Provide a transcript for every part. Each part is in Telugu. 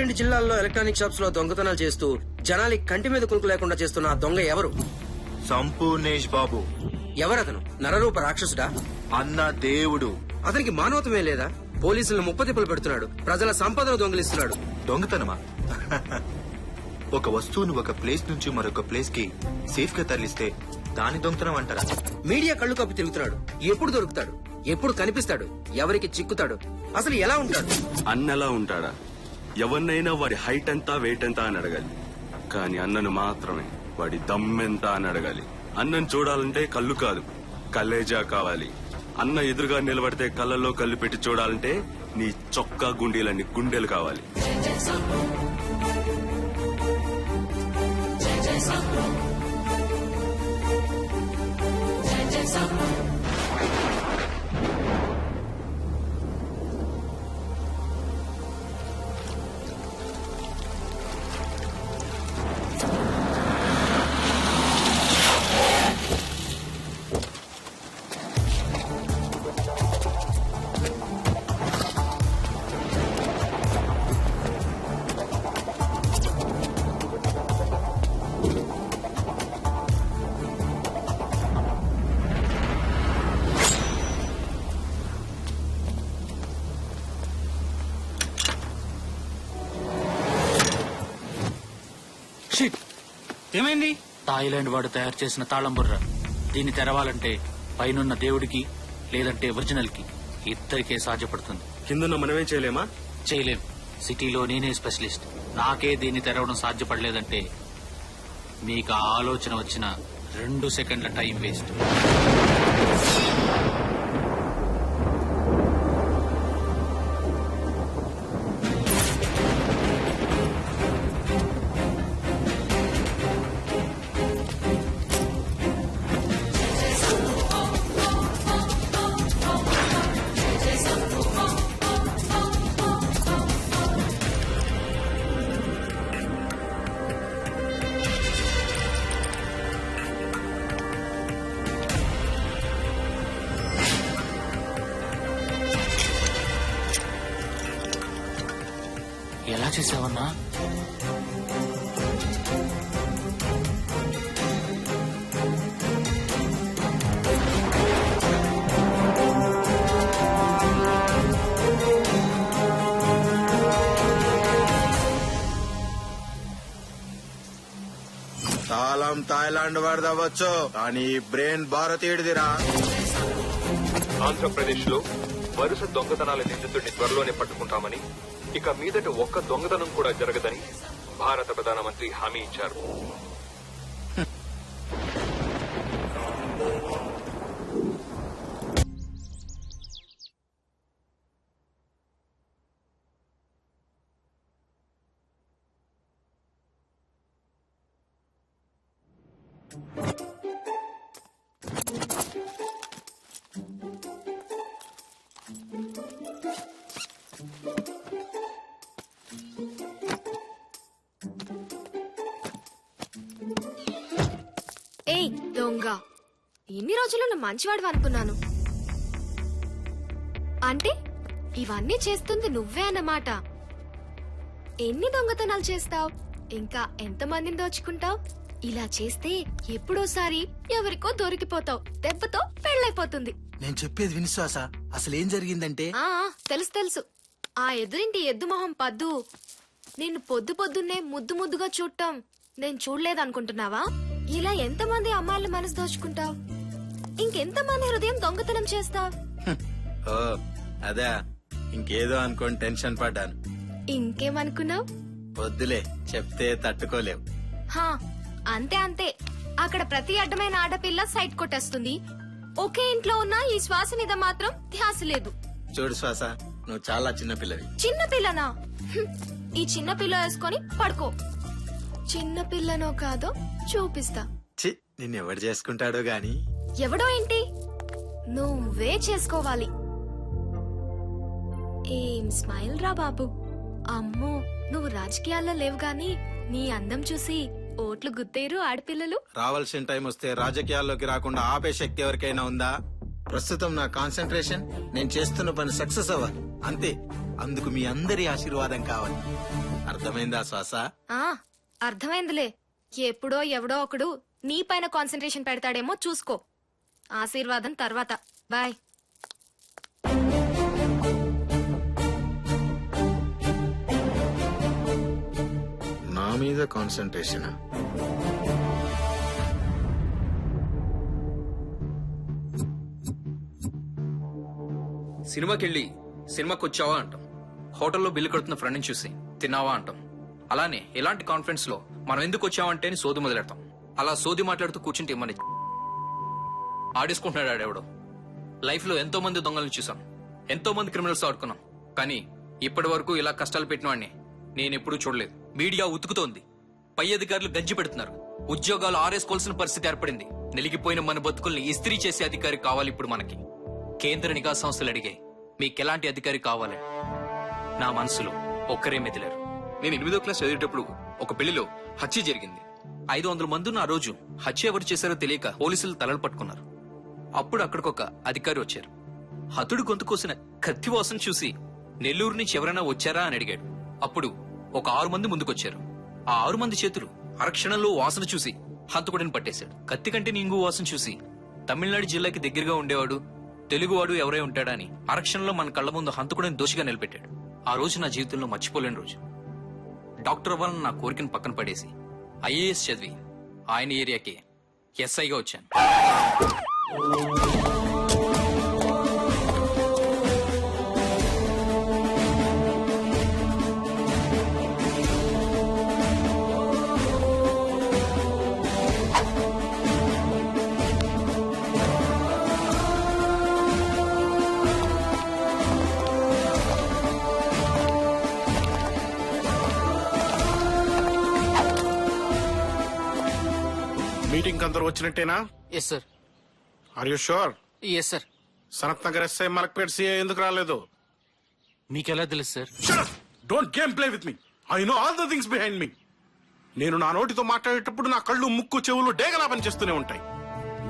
12 జిల్లాల్లో ఎలక్ట్రానిక్ షాప్స్ లో దొంగతనాలు చేస్తూ జనాలకి కంటి మీద కునుకు లేకుండా చేస్తున్న ఆ దొంగ ఎవరు? సంపూర్ణేష్ బాబు. ఎవరతను? నరరూప రాక్షసుడా? అన్న దేవుడు. అతనికి మానవతమే లేదా? పోలీసులను ముప్పతిప్పులు పెడుతున్నాడు, ప్రజల సంపదను దొంగిలిస్తున్నాడు. దొంగతనమా? ఒక వస్తువును ఒక ప్లేస్ నుంచి మరొక ప్లేస్ కి సేఫ్ గా తరలిస్తే దాని దొంగతనం అంటారా? మీడియా కళ్ళు కప్పి తిరుగుతున్నాడు. ఎప్పుడు దొరుకుతాడు? ఎప్పుడు కనిపిస్తాడు? ఎవరికి చిక్కుతాడు? అసలు ఎలా ఉంటాడు? అన్నలా ఉంటాడా? ఎవరినైనా వాడి హైట్ ఎంత వెయిట్ ఎంత అని అడగాలి, కానీ అన్నను మాత్రమే వాడి దమ్మెంత అని అడగాలి. అన్నను చూడాలంటే కళ్ళు కాదు, కలేజా కావాలి. అన్న ఎదురుగా నిలబడితే కళ్ళల్లో కళ్ళు పెట్టి చూడాలంటే నీ చొక్కా గుండీలన్నీ గుండెలు కావాలి. ఏమైంది? థాయిలాండ్ వాడు తయారు చేసిన తాళం బుర్ర. దీన్ని తెరవాలంటే పైనున్న దేవుడికి లేదంటే ఒరిజినల్ కి ఇద్దరికే సాధ్యపడుతుంది. కిందన్న మనమేం చేయలేమా? చేయలేం. సిటీలో నేనే స్పెషలిస్ట్. నాకే దీన్ని తెరవడం సాధ్యపడలేదంటే మీకు ఆ ఆలోచన వచ్చిన 2 సెకండ్ల టైం వేస్ట్. ఎలా చేసావన్నా? తాళం థాయిలాండ్ వాడదవచ్చు, కానీ బ్రెయిన్ భారతీయుడిదిరా. ఆంధ్రప్రదేశ్ లో వరుస దొంగతనాల నిందితుడిని త్వరలోనే పట్టుకుంటామని, ఇక మీదట ఒక్క దొంగతనం కూడా జరగదని భారత ప్రధానమంత్రి హామీ ఇచ్చారు. ఏయ్ దొంగ, ఇన్ని రోజులు నువ్వు మంచివాడు అనుకున్నాను. అంటే ఇవన్నీ చేస్తుంది నువ్వే అన్నమాట. ఎన్ని దొంగతనాలు చేస్తావ్? ఇంకా ఎంతమందిని దోచుకుంటావ్? ఇలా చేస్తే ఎప్పుడోసారి ఎవరికో దొరికిపోతావు. దెబ్బతో పెళ్ళైపోతుంది. నేను చెప్పేది విశ్వాస. అసలేం జరిగిందంటే ఆ తెలుసు తెలుసు. ఆ ఎదురింటి ఎద్దు మొహం పద్దు నిన్ను పొద్దు పొద్దున్నే ముద్దు ముద్దుగా చూడటం నేను చూడలేదనుకుంటున్నావా? ఇలా ఎంతమంది అమ్మాయిల మనసు దోచుకుంటావు? ఇంకెంతమంది హృదయం దొంగతనం చేస్తావు? ఓ అదా, ఇంకేదో అనుకోని టెన్షన్ పడ్డాను. ఇంకేమనుకున్నావు? వద్దులే, చెప్తే తట్టుకోలేవు. హా అంతే అంతే. అక్కడ ప్రతి అడ్డమైన ఆడపిల్ల సైట్ కొట్టేస్తుంది. ఒకే ఇంట్లో ఉన్న ఈ శ్వాస మీద మాత్రం ధ్యాస లేదు. చూడు శ్వాస, నువ్వు చాలా చిన్న పిల్లవి. చిన్న పిల్లనా? ఈ చిన్న పిల్ల వేసుకొని పడుకో. చిన్న పిల్లనో కాదో చూపిస్తా. చి, నిన్నెవడు చేసుకుంటాడో గాని. ఎవడో ఏంటి, నువ్వే చేసుకోవాలి. ఏం స్మైల్ రా బాబు. అమ్మో, నువ్వు రాజకీయాల్లో లేవు గాని నీ అందం చూసి ఓట్లు గుత్తేరు ఆడపిల్లలు. రావాల్సిన టైం వస్తే రాజకీయాల్లోకి రాకుండా ఆపే శక్తి ఎవరికైనా ఉందా? ప్రస్తుతం నా కాన్సన్ట్రేషన్ నేను చేస్తున్న పని సక్సెస్ అవ్వాలి అంతే. అందుకు మీ అందరి ఆశీర్వాదం కావాలి. అర్థమైందా శ్వాస? ఆ అర్థమైందిలే. ఎప్పుడో ఎవడో ఒకడు నీ పైన కాన్సన్ట్రేషన్ పెడతాడేమో చూసుకో. ఆశీర్వాదం తర్వాత. బాయ్. నా మీద కాన్సన్ట్రేషన్. సినిమాకెళ్ళి సినిమాకి వచ్చావా అంటాం. హోటల్లో బిల్లు కడుతున్న ఫ్రెండ్ని చూసి తిన్నావా అంటాం. అలానే ఇలాంటి కాన్ఫరెన్స్ లో మనం ఎందుకు వచ్చామంటే అని సోది మొదలెడతాం. అలా సోది మాట్లాడుతూ కూర్చుంటే మన ఆడేసుకుంటున్నాడు ఆడెవడో. లైఫ్ లో ఎంతో మంది దొంగలను చూసాం, ఎంతో మంది క్రిమినల్స్ ఆడుకున్నాం. కానీ ఇప్పటి వరకు ఇలా కష్టాలు పెట్టిన వాడిని నేనెప్పుడూ చూడలేదు. మీడియా ఉతుకుతోంది, పై అధికారులు గంజి పెడుతున్నారు, ఉద్యోగాలు ఆరేసుకోవాల్సిన పరిస్థితి ఏర్పడింది. నిలిగిపోయిన మన బతుకుల్ని ఇస్త్రీ చేసే అధికారి కావాలి ఇప్పుడు మనకి. కేంద్ర నిఘా సంస్థలు అడిగాయి, మీకెలాంటి అధికారి కావాలని. నా మనసులో ఒక్కరే మెదిలారు. నేను 8వ క్లాస్ చదివేటప్పుడు ఒక పెళ్లిలో హత్య జరిగింది. 500 మంది ఉన్న ఆ రోజు హత్య ఎవరు చేశారో తెలియక పోలీసులు తలలు పట్టుకున్నారు. అప్పుడు అక్కడికొక అధికారి వచ్చారు. హతుడు గొంతు కోసిన కత్తి వాసన చూసి నెల్లూరు నుంచి ఎవరైనా వచ్చారా అని అడిగాడు. అప్పుడు ఒక 6 మంది ముందుకొచ్చారు. ఆ 6 మంది చేతులు అరక్షణంలో వాసన చూసి హంతకుడిని పట్టేశాడు. కత్తి కంటే నింగు వాసన చూసి తమిళనాడు జిల్లాకి దగ్గరగా ఉండేవాడు తెలుగువాడు ఎవరై ఉంటాడా అని అరక్షణంలో మన కళ్ల ముందు హంతకుడిని దోషిగా నిలబెట్టాడు. ఆ రోజు నా జీవితంలో మర్చిపోలేని రోజు. డాక్టర్ అవ్వాలని నా కోరికను పక్కన పడేసి ఐఏఎస్ చదివి ఆయన ఏరియాకి ఎస్ఐగా వచ్చాను. మీటింగ్ అందరూ వచ్చినట్టేనా? Yes sir. Are you sure? Yes sir. Sanath Nagar SI Malakpet CI ఎందుకు రాలేదు? మీకెలా తెలుసు సార్? Don't game play with me. I know all the things behind me. నేను నా నోటితో మాట్లాడేటప్పుడు నా కళ్ళు ముక్కు చెవులు డేగలా పనిచేస్తూనే ఉంటాయి.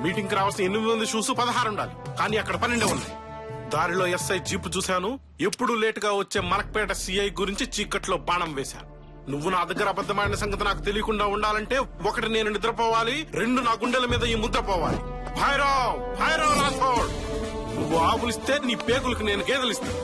మీటింగ్ కి రావాల్సిన 8 మంది షూస్ 16 ఉండాలి, కానీ అక్కడ 12 ఉన్నాయి. దారిలో ఎస్ఐ జీపు చూశాను. ఎప్పుడు లేట్ గా వచ్చే మలక్పేట సిఐ గురించి చీకట్లో బాణం వేశాను. నువ్వు నా దగ్గర అబద్ధమైన సంగతి నాకు తెలియకుండా ఉండాలంటే 1 నేను నిద్రపోవాలి, 2 నా గుండెల మీద ఈ ముద్ర పోవాలి. భైరవ్ భైరవ్ రాథోడ్, నువ్వు ఆవులిస్తే నీ పేగులకు నేను గేదెలిస్తాను.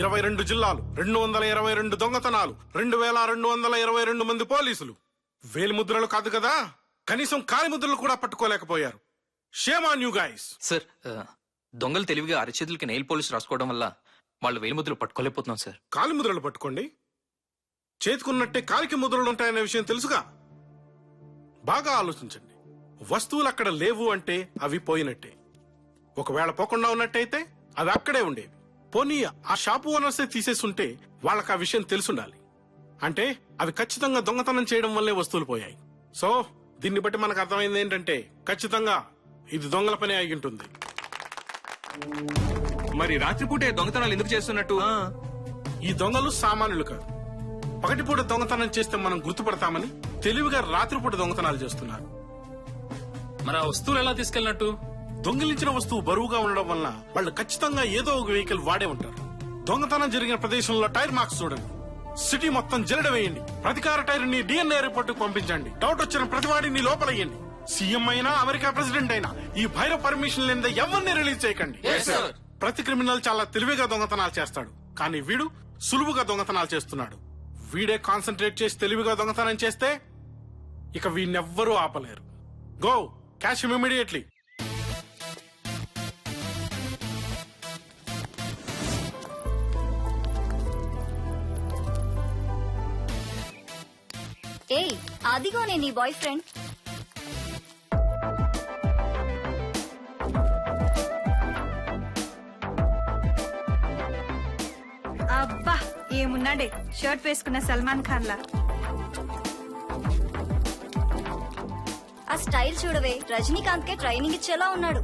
ఇరవై 22 జిల్లాలు, 222 దొంగతనాలు, 2222 మంది పోలీసులు. వేలిముద్రలు కాదు కదా, కనీసం కాలిముద్రలు కూడా పట్టుకోలేకపోయారు. Shame on you guys. Sir, దొంగలు తెలివిగా అరచేతులకి నెయిల్ పోలిష్ రాసుకోవడం వల్ల వాళ్ళు వేలిముద్రలు పట్టుకోలేకపోతున్నాం సార్. కాలిముద్రలు పట్టుకోండి, చేతికున్నట్టే కాలికి ముద్రలు ఉంటాయనే విషయం తెలుసుగా. బాగా ఆలోచించండి. వస్తువులు అక్కడ లేవు అంటే అవి పోయినట్టే. ఒకవేళ పోకుండా ఉన్నట్టయితే అవి అక్కడే ఉండేవి. పోనీ ఆ షాపు ఓనర్సే తీసేస్తుంటే వాళ్ళకి ఆ విషయం తెలుసుండాలి. అంటే అవి ఖచ్చితంగా దొంగతనం చేయడం వల్లే వస్తువులు పోయాయి. సో దీన్ని బట్టి మనకు అర్థమైంది ఏంటంటే ఖచ్చితంగా ఇది దొంగల పని అయి ఉంటుంది. మరి రాత్రిపూటే దొంగతనాలు ఎందుకు చేస్తున్నట్టు? ఈ దొంగలు సామాన్యులు కాదు. పగటిపూట దొంగతనం చేస్తే మనం గుర్తుపడతామని తెలివిగా రాత్రిపూట దొంగతనాలు చేస్తున్నారు. మరి ఆ వస్తువులు ఎలా తీసుకెళ్ళినట్టు? దొంగిలించిన వస్తువు బరువుగా ఉండడం వల్ల వాళ్ళు ఖచ్చితంగా ఏదో ఒక వెహికల్ వాడే ఉంటారు. దొంగతనం జరిగిన ప్రదేశంలో టైర్ మార్క్స్ చూడండి. సిటీ మొత్తం జల్లెడ వేయండి. ప్రతికార టైర్ ని DNA రిపోర్ట్ పంపించండి. డౌట్ వచ్చిన ప్రతివాడిని లోపలయ్యండి. సీఎం అయినా అమెరికా ప్రెసిడెంట్ అయినా ఈ భైరవ్ పర్మిషన్ లేని ఎవరిని రిలీజ్ చేయకండి. ప్రతి క్రిమినల్ చాలా తెలివిగా దొంగతనాలు చేస్తాడు, కానీ వీడు సులువుగా దొంగతనాలు చేస్తున్నాడు. వీడే కాన్సన్ట్రేట్ చేసి తెలివిగా దొంగతనం చేస్తే ఇక వీడినెవ్వరూ ఆపలేరు. Go cash him immediately. ఏయ్, అదిగోనే నీ బాయ్ ఫ్రెండ్. అబ్బా ఏమున్నాడే, షర్ట్ వేసుకున్న సల్మాన్ ఖాన్ లా. ఆ స్టైల్ చూడవే, రజనీకాంత్ కే ట్రైనింగ్ ఇచ్చేలా ఉన్నాడు.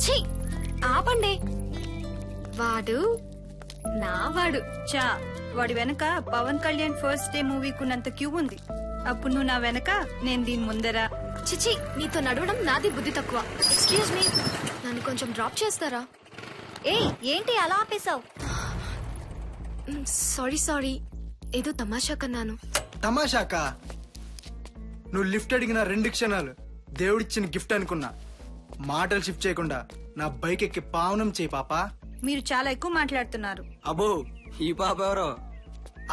ఛీ, ఆపండి. వాడు నా వాడు. చా వాడి వెనక పవన్ కళ్యాణ్ ఫస్ట్ డే మూవీకున్నంత క్యూ ఉంది. అప్పుడు నువ్వు నా వెనక, నేను దీని ముందర. చిచి, నీతో నడవడం నాది బుద్ధి తక్కువ. ఎక్స్క్యూజ్ మీ, నన్ను కొంచెం డ్రాప్ చేస్తారా? ఏయ్ ఏంటి అలా ఆపేశావు? సారీ ఏదో తమాషా కన్నాను. తమాషాకా? నువ్వు లిఫ్ట్ అడిగిన 2 క్షణాలు దేవుడిచ్చిన గిఫ్ట్ అనుకున్నా. మాటలు షిఫ్ట్ చేయకుండా నా బైక్ ఎక్కి పావనం చేయి పాపా. మీరు చాలా ఎక్కువ మాట్లాడుతున్నారు. అబ్బో, ఈ పాప ఎవరో?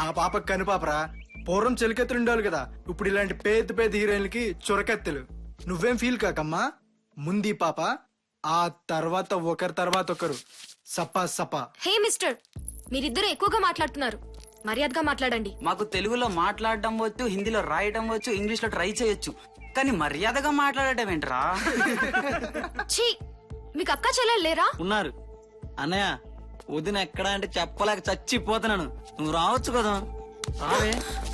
ఆ పాప కనుపాపరా. పూర్వం చెలికెత్తులు ఉండేవాళ్ళు కదా, ఇప్పుడు ఇలాంటి పేద హీరోయిన్లకి చురకెత్తులు. నువ్వేం ఫీల్ కాకమ్మా. ముందు ఈ పాప, ఆ తర్వాత ఒకరి తర్వాత ఒకరు. Supper supper. హే మిస్టర్, మీరిద్దరు ఎక్కువగా మాట్లాడుతున్నారు. మర్యాదగా మాట్లాడండి. మాకు తెలుగులో మాట్లాడడం వచ్చు, హిందీలో రాయడం వచ్చు, ఇంగ్లీష్ లో ట్రై చేయొచ్చు, కానీ మర్యాదగా మాట్లాడటం ఏంట్రా? ఛీ, మీకు అక్క చెల్లెలు లేరా? ఉన్నారు. అన్నయ్య వదిన ఎక్కడ అంటే చెప్పలేక చచ్చిపోతున్నాను. నువ్వు రావచ్చు కదా, రావే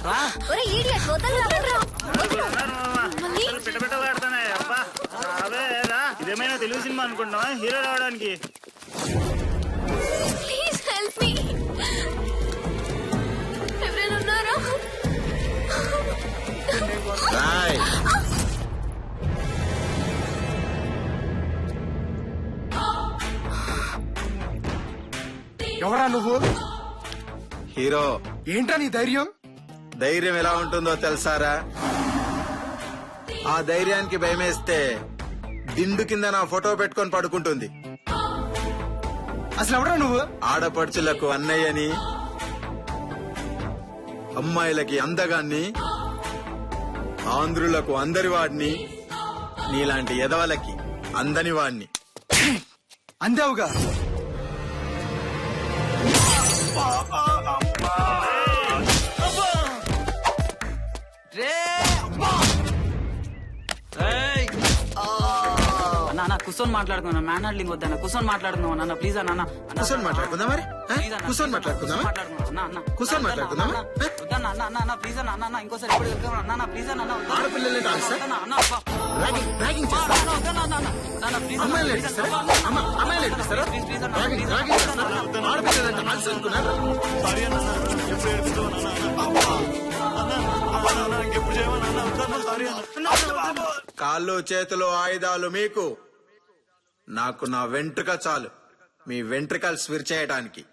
రా. ఒరే ఈడియట్, వదలరా. మళ్ళీ? ఇదేమైనా తెలుగు సినిమా అనుకుంటున్నా హీరో రావడానికి? Please help me. ఎవరైనా ఉన్నారా? ఎవరా నువ్వు? హీరో. ఏంట్రా నీ ధైర్యం? ధైర్యం ఎలా ఉంటుందో తెలుసారా? ఆ ధైర్యానికి భయమేస్తే దిండు కింద నా ఫోటో పెట్టుకొని పడుకుంటుంది. అసలు ఎవరా నువ్వు? ఆడపడుచులకు అన్నయ్యని, అమ్మాయిలకి అందగాన్ని, ఆంధ్రులకు అందరి వాడిని, నీలాంటి ఎదవలకి అందని వాడిని. అందావుగా. అన్న కూర్చొని మాట్లాడుకున్నా. మ్యాన్ హ్యాండ్లింగ్ వద్దన్న, కూర్చొని మాట్లాడుకుందాం అన్న. ప్లీజ్ అన్న. కూర్చొని మాట్లాడుకుందా మరి? కూర్చొని మాట్లాడుకుందామా? కూర్చొని మాట్లాడుకుందామా? ప్లీజ్ అన్న. ఇంకోసారి ఎప్పుడు అన్న ప్లీజ్ అన్న. ఆడపిల్లలే కాదు ర్యాగింగ్ చేస్తారా? అమ్మాయిలు ఎట్టిస్తారా? అమ్మాయిలు ఎట్టిస్తారా? ర్యాగింగ్ చేస్తారా? ఆడపిల్లలంటే మనసు అనుకున్నారా? కాళ్ళు చేతులు ఆయుధాలు మీకు, నాకు నా వెంట్రుక చాలు మీ వెంట్రుకలు స్విర్ చేయడానికి.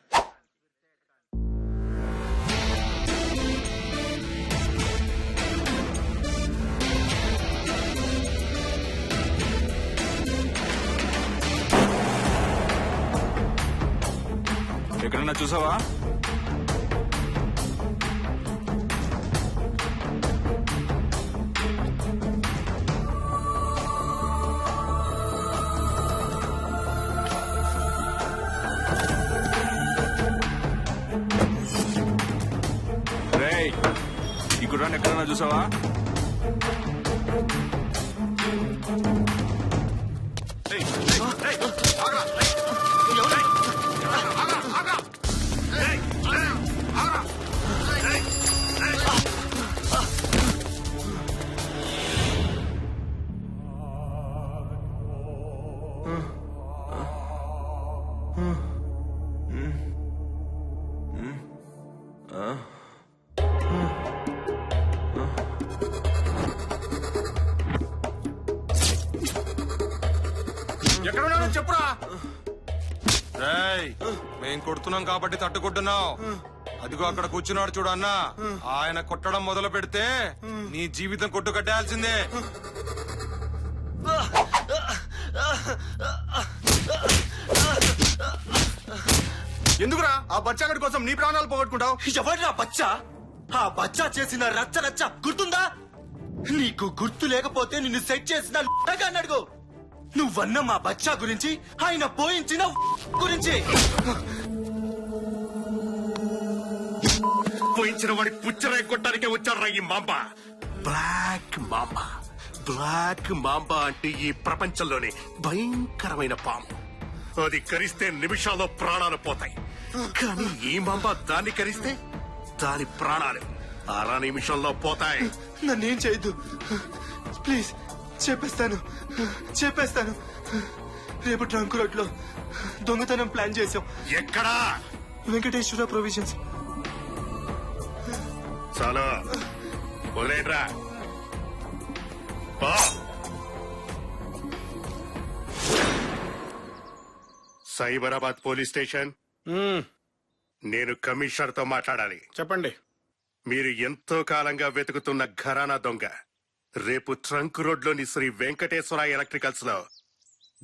ఎక్కడన్నా చూసావా? ఈ గుర్రాన్ని ఎక్కడన్నా చూసావా? ఎక్కడున్నానో చెప్పురా. మేం కొడుతున్నాం కాబట్టి తట్టుకుంటున్నావు. అదిగో అక్కడ కూర్చున్నాడు చూడు అన్న, ఆయన కొట్టడం మొదలు పెడితే నీ జీవితం కొట్టు కట్టేయాల్సిందే. ఎందుకురా ఆ బచ్చాగడి కోసం నీ ప్రాణాలు పోగొట్టుకుంటావు? ఎవడ్రా బచ్చా? ఆ బచ్చా చేసిన రచ్చ రచ్చ గుర్తుందా నీకు? గుర్తు లేకపోతే నిన్ను సెట్ చేసిన అడుగు. నువ్వన్న మా బచ్చా గురించి, ఆయన పోయించిన గురించి. పోయించిన వాడి పుచ్చరాయి కొట్టడానికే వచ్చారా ఈ mamba. Black mamba. Black mamba అంటే ఈ ప్రపంచంలోనే భయంకరమైన పాము. అది కరిస్తే నిమిషాల్లో ప్రాణాలు పోతాయి. కానీ ఈ మాంబ దాన్ని కరిస్తే దాని ప్రాణాలు 6 నిమిషంలో పోతాయి. నన్నేం చేయొద్దు ప్లీజ్. చెప్పేస్తాను. రేపు ట్రంక్ రోడ్ లో దొంగతనం ప్లాన్ చేసాం. ఎక్కడా? వెంకటేశ్వర ప్రొవిజన్స్. చాలా వదిలేట్రా. Cyberabad police station. నేను కమిషనర్ తో మాట్లాడాలి. చెప్పండి. మీరు ఎంతో కాలంగా వెతుకుతున్న ఘరానా దొంగ రేపు ట్రంక్ రోడ్ లోని శ్రీ వెంకటేశ్వర ఎలక్ట్రికల్స్ లో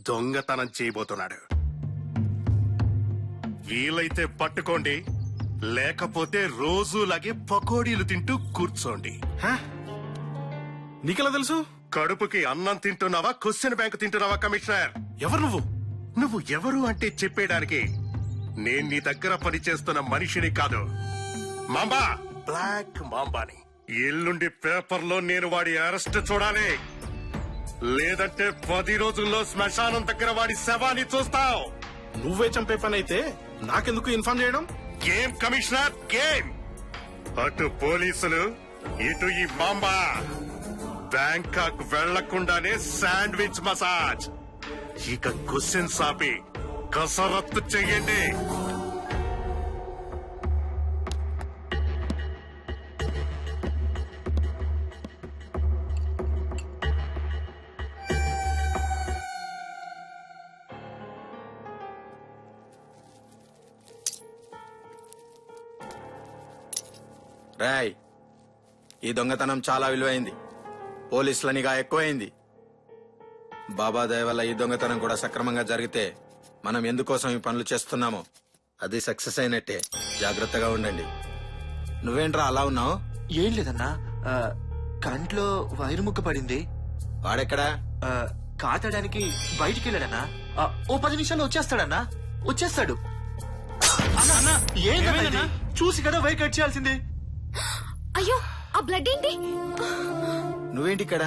దొంగతనం చేయబోతున్నాడు. వీలైతే పట్టుకోండి, లేకపోతే రోజులాగే పకోడీలు తింటూ కూర్చోండి. నీకెలా తెలుసు? కడుపుకి అన్నం తింటున్నావా, క్వశ్చన్ బ్యాంక్ తింటున్నావా కమిషనర్? ఎవరు నువ్వు? నువ్వు ఎవరు అంటే చెప్పేయడానికి నేను నీ దగ్గర పనిచేస్తున్న మనిషిని కాదు, మాంబా, బ్లాక్ మాంబాని. ఎల్లుండి పేపర్లో నేను వాడి అరెస్ట్ చూడాలి, లేదంటే 10 రోజుల్లో శ్మశానం దగ్గర వాడి శవాన్ని చూస్తావు. నువ్వే చంపే పని అయితే నాకెందుకు ఇన్ఫార్మ్ చేయడం? Game commissioner, game. అటు పోలీసులు, ఇటు ఈ మాంబా. బ్యాంకాక్ వెళ్లకుండానే శాండ్విచ్ మసాజ్. ఇక క్వశ్చన్ ఆపి కసరత్తు చెయ్యండి. రాయ్, ఈ దొంగతనం చాలా విలువైంది. పోలీసుల నిఘా ఎక్కువైంది. బాబా దయ వల్ల ఈ దొంగతనం కూడా సక్రమంగా జరిగితే మనం ఎందుకోసం ఈ పనులు చేస్తున్నామో అది సక్సెస్ అయినట్టే. జాగ్రత్తగా ఉండండి. నువ్వేంట్రా అలా ఉన్నావు? ఏం లేదన్నా, కంట్లో వైరు ముక్క పడింది. వాడెక్కడా? కాతడానికి బయటికి వెళ్ళాడన్నా. ఓ 10 నిమిషాల్లో వచ్చేస్తాడన్నా. వచ్చేస్తాడు. ఏంటన్నా, చూసి కదా వైర్ కట్ చేయాల్సింది. అయ్యో, ఆ బ్లడ్ ఏంటి? నువ్వేంటి ఇక్కడ?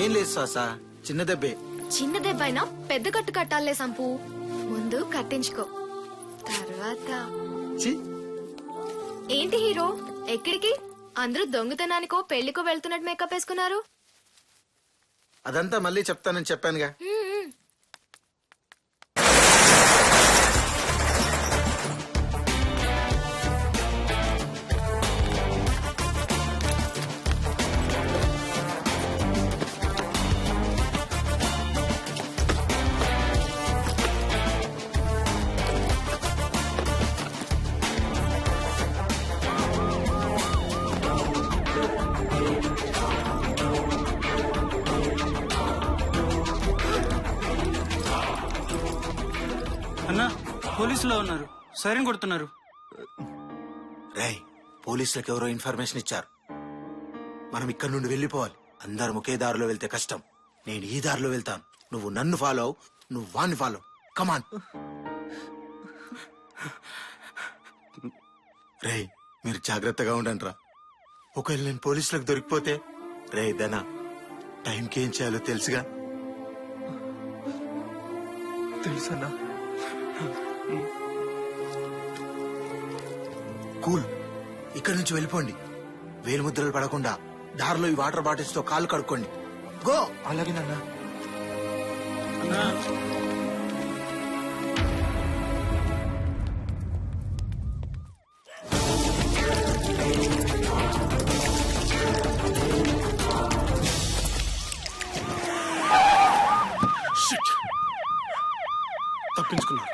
ఏం లేదు సాసా, చిన్న దెబ్బే. చిన్న దెబ్బైనా పెద్ద కట్టు కట్టాలే సంపు. ముందు కట్టించుకో, తర్వాత ఏంటి హీరో ఎక్కడికి? అందరూ దొంగతనానికో పెళ్లికో వెళ్తున్నట్టు మేకప్ వేసుకున్నారు. అదంతా మళ్ళీ చెప్తానని చెప్పానుగా. అన్నా, పోలీసులో ఉన్నారు, సైరన్ కొడుతున్నారు. రేయ్, పోలీసులకు ఎవరో ఇన్ఫర్మేషన్ ఇచ్చారు. మనం ఇక్కడ నుండి వెళ్ళిపోవాలి. అందరం ఒకే దారిలో వెళ్తే కష్టం. నేను ఈ దారిలో వెళ్తాను, నువ్వు నన్ను ఫాలో అవు, నువ్వు వాణ్ణి ఫాలో. కమాన్. రేయ్, మీరు జాగ్రత్తగా ఉండండి రా. ఒకవేళ నేను పోలీసులకు దొరికిపోతే? రే ధనా, టైంకి ఏం చేయాలో తెలుసుగా? తెలుసన్నా. కూల్, ఇక్కడి నుంచి వెళ్ళిపోండి. వేలుముద్రలు పడకుండా దారిలో ఈ వాటర్ బాటిల్స్ తో కాళ్ళు కడుక్కోండి. గో. అలాగేనన్నా. తప్పించుకున్నారు.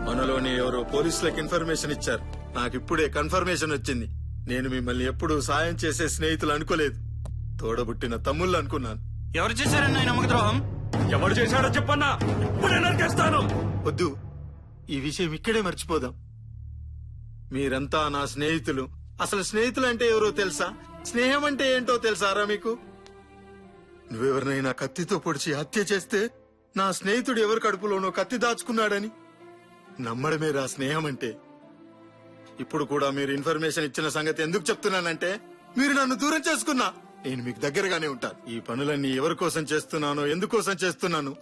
మనలోని ఎవరో పోలీసులకు ఇన్ఫర్మేషన్ ఇచ్చారు. నాకు ఇప్పుడే కన్ఫర్మేషన్ వచ్చింది. నేను మిమ్మల్ని ఎప్పుడూ సాయం చేసే స్నేహితులు అనుకోలేదు, తోడబుట్టిన తమ్ముళ్ళు అనుకున్నాను. ఎవరు చేశారన్న ఈ నమ్మక ద్రోహం? ఎవరు చేశాడో చెప్పన్నా, ఇప్పుడే నరికేస్తాను. వద్దు, ఈ విషయం ఇక్కడే మర్చిపోదాం. మీరంతా నా స్నేహితులు. అసలు స్నేహితులు అంటే ఎవరో తెలుసా? స్నేహం అంటే ఏంటో తెలుసారా మీకు? నువ్వెవరినైనా కత్తితో పొడిచి హత్య చేస్తే నా స్నేహితుడు ఎవరి కడుపులోనో కత్తి దాచుకున్నాడని నమ్మడమే రా స్నేహం అంటే. ఇప్పుడు కూడా మీరు ఇన్ఫర్మేషన్ ఇచ్చిన సంగతి ఎందుకు చెప్తున్నానంటే, మీరు నన్ను దూరం చేసుకున్నా నేను మీకు దగ్గరగానే ఉంటాను. ఈ పనులన్నీ ఎవరి కోసం చేస్తున్నానో ఎందుకోసం చేస్తున్నాను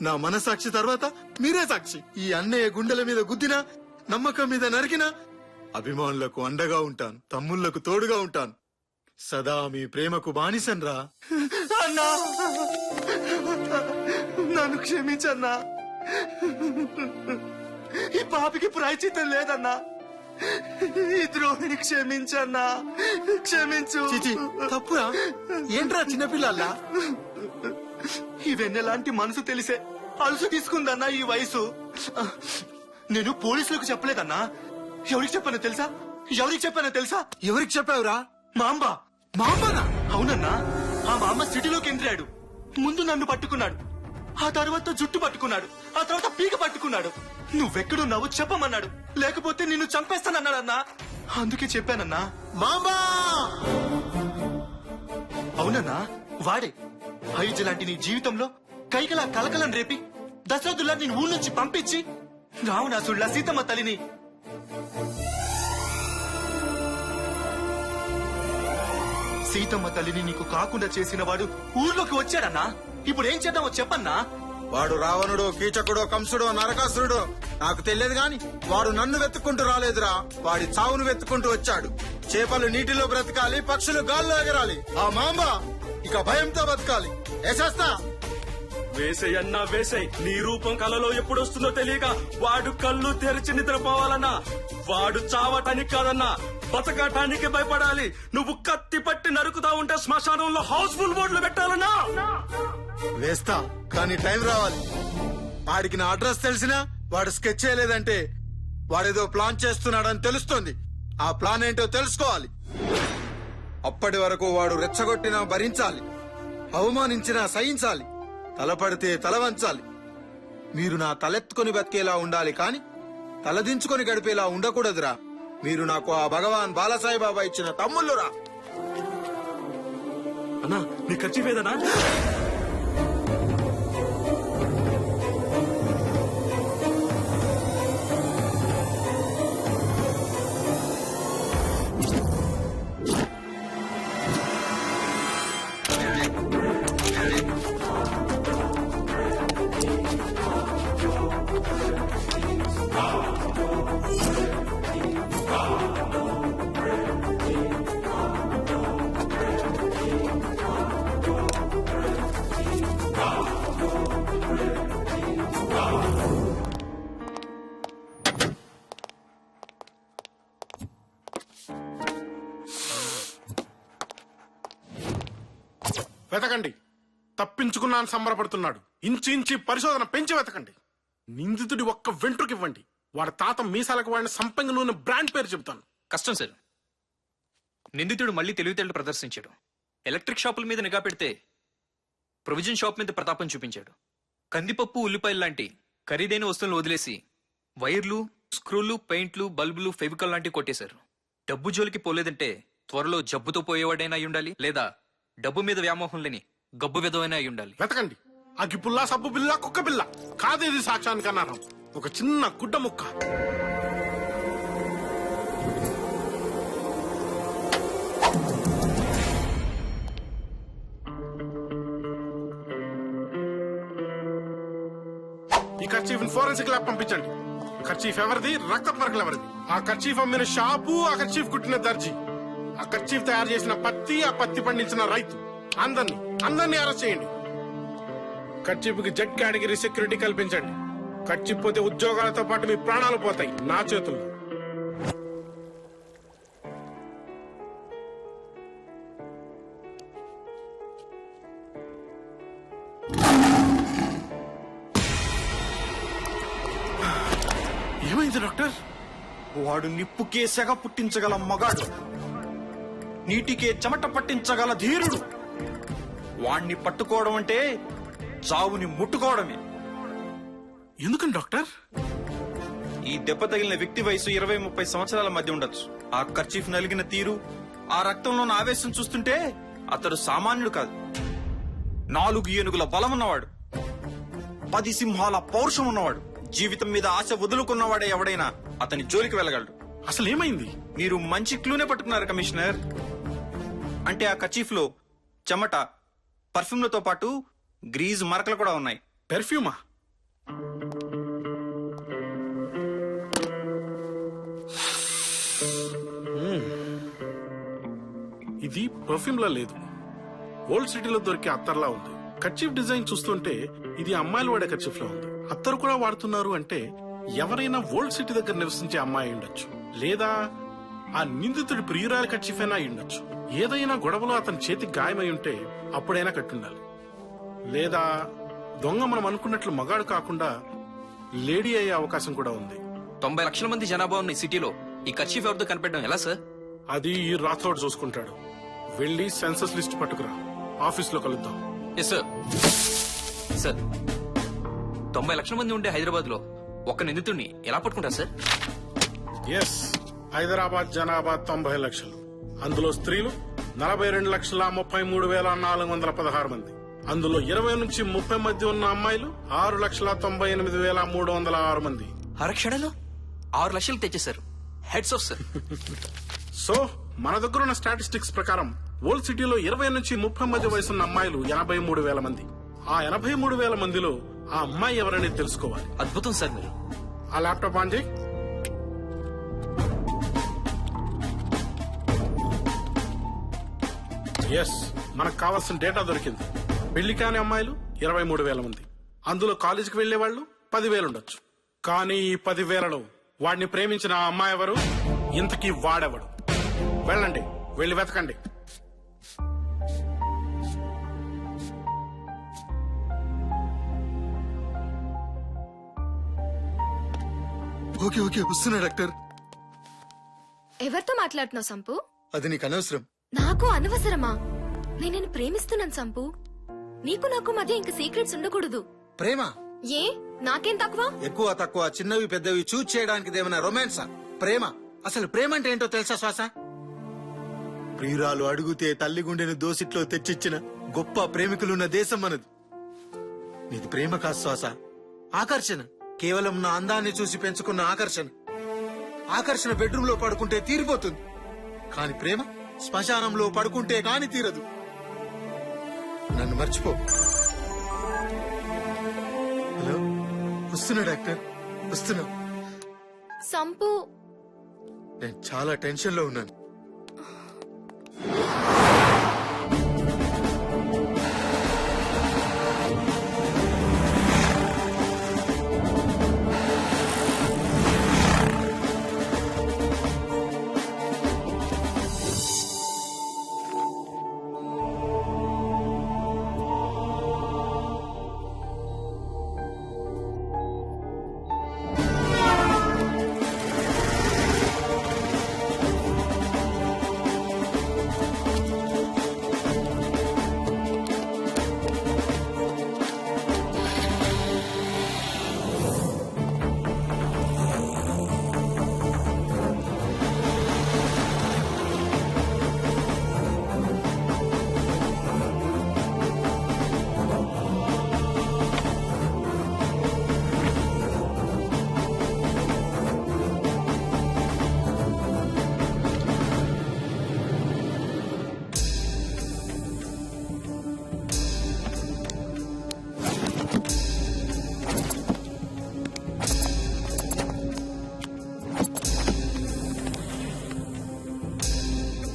నా మనసాక్షి తర్వాత మీరే సాక్షి. ఈ అన్నయ్య గుండెల మీద గుద్దినా నమ్మకం మీద నరికినా అభిమానులకు అండగా ఉంటాను, తమ్ముళ్లకు తోడుగా ఉంటాను. సదా మీ ప్రేమకు బానిసన్రా. అన్నా నన్ను క్షమించన్నా. ఈ పాపికి ప్రాయచిత్తం లేదన్నా. ఈ ద్రోహిని క్షమించన్నా, క్షమించు. తప్పురా ఏంట్రా చిన్నపిల్లల్లా? ఈ వెన్నెలాంటి మనసు తెలిసే అలుసు తీసుకుందన్నా ఈ వయసు. నేను పోలీసులకు చెప్పలేదన్నా. ఎవరికి చెప్పానో తెలుసా? ఎవరికి చెప్పావురా? మాంబా. మాంబానా? అవునన్నా. ఆ మామ సిటీలోకి ఎంట్రాడు. ముందు నన్ను పట్టుకున్నాడు, ఆ తర్వాత జుట్టు పట్టుకున్నాడు, ఆ తర్వాత పీక పట్టుకున్నాడు. నువ్వెక్కడున్నావు చెప్పమన్నాడు, లేకపోతే నిన్ను చంపేస్తానన్నాడన్నా. అందుకే చెప్పానన్నా. మామా! అవునన్నా, వాడే ఐజు లాంటి నీ జీవితంలో కైకలా కలకలం రేపి దశరథుల్లా నేను ఊరు నుంచి పంపించి రావణాసుల్లా సీతమ్మ తల్లిని నీకు కాకుండా చేసిన వాడు ఊర్లోకి వచ్చాడన్నా. ఇప్పుడు ఏం చేద్దామో చెప్పన్నా. వాడు రావణుడో, కీచకుడో, కంసుడో, నరకాసురుడో నాకు తెలియదు గాని వాడు నన్ను వెతుక్కుంటూ రాలేదురా. వాడి చావును వెతుక్కుంటూ వచ్చాడు. చేపలు నీటిలో బ్రతకాలి, పక్షులు గాల్లో ఎగరాలి. ఆ మాంబ ఇక భయంతో బతకాలి. వేసేస్తా. వేసేయన్నా వేసేయ్. నీ రూపం కలలో ఎప్పుడొస్తుందో తెలియక వాడు కళ్ళు తెరిచి నిద్రపోవాలన్నా. వాడు చావటానికి కాదన్నా, బతకటానికి భయపడాలి. నువ్వు కత్తి పట్టి నరుకుతా ఉంటే శ్మశానంలో హౌస్ఫుల్ బోర్డులు పెట్టాలన్నా. వేస్తా, కానీ టైం రావాలి. వాడికి నా అడ్రస్ తెలిసినా వాడు స్కెచ్ చేయలేదంటే వాడేదో ప్లాన్ చేస్తున్నాడని తెలుస్తుంది. ఆ ప్లాన్ ఏంటో తెలుసుకోవాలి. అప్పటి వరకు వాడు రెచ్చగొట్టినా భరించాలి, అవమానించినా సహించాలి, తలపడితే తల వంచాలి. మీరు నా తలెత్తుకొని బతికేలా ఉండాలి, కాని తలదించుకొని గడిపేలా ఉండకూడదురా. మీరు నాకు ఆ భగవాన్ బాలసాయిబాబా ఇచ్చిన తమ్ముళ్ళురా. అన్నా నీ ఖర్చు వేదనా? వెతకండి. తప్పించుకున్నాను సంబరపడుతున్నాడు. ఇంచి ఇంచి పరిశోధన పెంచి వెతకండి. నిందితుడి ఒక్క వెంట్రుకివ్వండి, వాడి తాత మీసాలకు వాడిన సంపంగి నూనె బ్రాండ్ పేరు చెబుతాను. కష్టం సార్. నిందితుడు మళ్ళీ తెలివితేటలు ప్రదర్శించాడు. ఎలక్ట్రిక్ షాపుల మీద నిఘా పెడితే ప్రొవిజన్ షాప్ మీద ప్రతాపం చూపించాడు. కందిపప్పు, ఉల్లిపాయలు లాంటి ఖరీదైన వస్తువులను వదిలేసి వైర్లు, స్క్రూలు, పెయింట్లు, బల్బులు, ఫెవికల్ లాంటివి కొట్టేశారు. డబ్బు జోలికి పోలేదంటే త్వరలో జబ్బుతో పోయేవాడైనా అయి ఉండాలి, లేదా డబ్బు మీద వ్యామోహం లేని గబ్బు విధమైనా అయి ఉండాలి. వెతకండి. అగ్గిపుల్ల, సబ్బు బిల్ల, కుక్క బిల్ల కాదేది సాక్ష్యానికి అన్నారం. ఒక చిన్న గుడ్డ ముక్క. ఈ కర్చీఫ్ ఫోరెన్సిక్ ల్యాబ్ పంపించండి. కర్చీఫ్ ఎవరిది, రక్త పరీక్షలు ఎవరిది, ఆ కర్చీఫ్ అమ్మిన షాపు, ఆ కర్చీఫ్ కుట్టిన దర్జీ, ఆ కర్చీఫ్ తయారు చేసిన పత్తి, ఆ పత్తి పండించిన రైతు, అందరినీ అరెస్ట్ చేయండి. కర్చీఫ్ కి జెడ్ కేటగిరీ సెక్యూరిటీ కల్పించండి. కర్చీఫ్ పోతే ఉద్యోగాలతో పాటు మీ ప్రాణాలు పోతాయి నా చేతుల్లో. ఏమైంది డాక్టర్? వాడు నిప్పుకే సెగ పుట్టించగల మగాడు, నీటికే చెమట పట్టించగల ధీరుడు. వాణ్ణి పట్టుకోవడం అంటే చావుని ముట్టుకోవడమే. ఎందుకని డాక్టర్? ఈ దెబ్బ తగిలిన వ్యక్తి వయసు 20-30 సంవత్సరాల మధ్య ఉండొచ్చు. ఆ కర్చీఫ్ నలిగిన తీరు, ఆ రక్తంలోని ఆవేశం చూస్తుంటే అతడు సామాన్యుడు కాదు. 4 ఏనుగుల బలమున్నవాడు, 10 సింహాల పౌరుషం ఉన్నవాడు, జీవితం మీద ఆశ వదులుకున్నవాడే ఎవడైనా అతని జోలికి వెళ్ళగలడు. అసలు ఏమైంది? మీరు మంచి క్లూనే పట్టుకున్నారు కమిషనర్. అంటే ఆ కర్చీఫ్ లో చెమట, పర్ఫ్యూమ్లతో పాటు గ్రీజ్ మరకలు కూడా ఉన్నాయి. పెర్ఫ్యూమా? ఇది పర్ఫ్యూమ్ లా లేదు, ఓల్డ్ సిటీలో దొరికే అత్తర్లా ఉంది. కర్చీఫ్ డిజైన్ చూస్తుంటే ఇది అమ్మాయిలు వాడే కర్చీఫ్ లా ఉంది. అత్తరు కూడా వాడుతున్నారు అంటే ఎవరైనా ఓల్డ్ సిటీ దగ్గర నివసించే అమ్మాయి ఉండొచ్చు, లేదా ఆ నిందితుడి ప్రియురాలి కర్చీఫ్ అయినా ఉండొచ్చు. ఏదైనా గొడవలో అతని చేతికి గాయమై ఉంటే అప్పుడైనా కట్టుండాలి. లేదా దొంగ మనం అనుకున్నట్లు మగాడు కాకుండా లేడీ అయ్యే అవకాశం కూడా ఉంది. 90 లక్షల మంది జనాభా ఉన్న ఈ సిటీలో ఈ కర్చీఫ్ ఎవరితో కనిపెట్టడం ఎలా సార్? అది ఈ రాథోడ్ చూసుకుంటాడు. వెళ్ళి సెన్సస్ లిస్ట్ పట్టుకురా, ఆఫీస్ లో కలుద్దాం. Yes sir. సార్ 90 లక్షల మంది ఉండే హైదరాబాద్ లో ఒక్క నిందితుడిని ఎలా పట్టుకుంటారు సార్? ఎస్, హైదరాబాద్ జనాభా 90 లక్షలు. అందులో స్త్రీలు 42,33,416 మంది. అందులో 20 నుంచి 30 మధ్య ఉన్న అమ్మాయిలు 6,98,306 మంది. అరక్షణలో 6 లక్షలు తెచ్చేశారు. Hats off sir. సో మన దగ్గర ఉన్న స్టాటిస్టిక్స్ ప్రకారం ఓల్డ్ సిటీలో 20 నుంచి 30 మధ్య వయసున్న అమ్మాయిలు 83,000 మంది. ఆ 83,000 మందిలో ఆ అమ్మాయి ఎవరనేది తెలుసుకోవాలి. అద్భుతం సార్ మీరు. ఆ ల్యాప్టాప్ ఆన్ చేయి. ఎస్, మనకు కావాల్సిన డేటా దొరికింది. పెళ్లి కాని అమ్మాయిలు 23,000 మంది. అందులో కాలేజీకి వెళ్లే వాళ్ళు 10,000 ఉండొచ్చు. కానీ ఈ 10,000లో వాడిని ప్రేమించిన ఆ అమ్మాయి ఎవరు? ఇంతకీ వాడెవడు? వెళ్ళండి, వెళ్ళి వెతకండి. ఓకే ఓకే, వస్తున్నా డాక్టర్. ఎవరితో మాట్లాడుతున్నావు సంపు? అది నీకు అనవసరం. నాకు అనవసరమా? నేను నిన్ను ప్రేమిస్తున్నాను సంపు. నీకు నాకు మధ్య ఇంక సీక్రెట్స్ ఉండకూడదు. ప్రేమ? ఏ నాకేం తక్కువ? ఎక్కువ తక్కువ, చిన్నవి పెద్దవి చూజ్ చేయడానికి ఏమైనా రొమాన్సా? ప్రేమ అసలు ప్రేమ అంటే ఏంటో తెలుసా శ్వాస? ప్రియురాలు అడుగుతే తల్లి గుండెను దోసిట్లో తెచ్చిచ్చిన గొప్ప ప్రేమికులున్న దేశం మనది. నీది ప్రేమ కాదు శ్వాస, ఆకర్షణ. కేవలం నా అందాన్ని చూసి పెంచుకున్న ఆకర్షణ. ఆకర్షణ బెడ్రూమ్ లో పడుకుంటే తీరిపోతుంది, కాని ప్రేమ శ్మశానంలో పడుకుంటే కాని తీరదు. నన్ను మర్చిపో. హలో, వస్తున్నా డాక్టర్, వస్తున్నా. సంపు, నేను చాలా టెన్షన్ లో ఉన్నాను.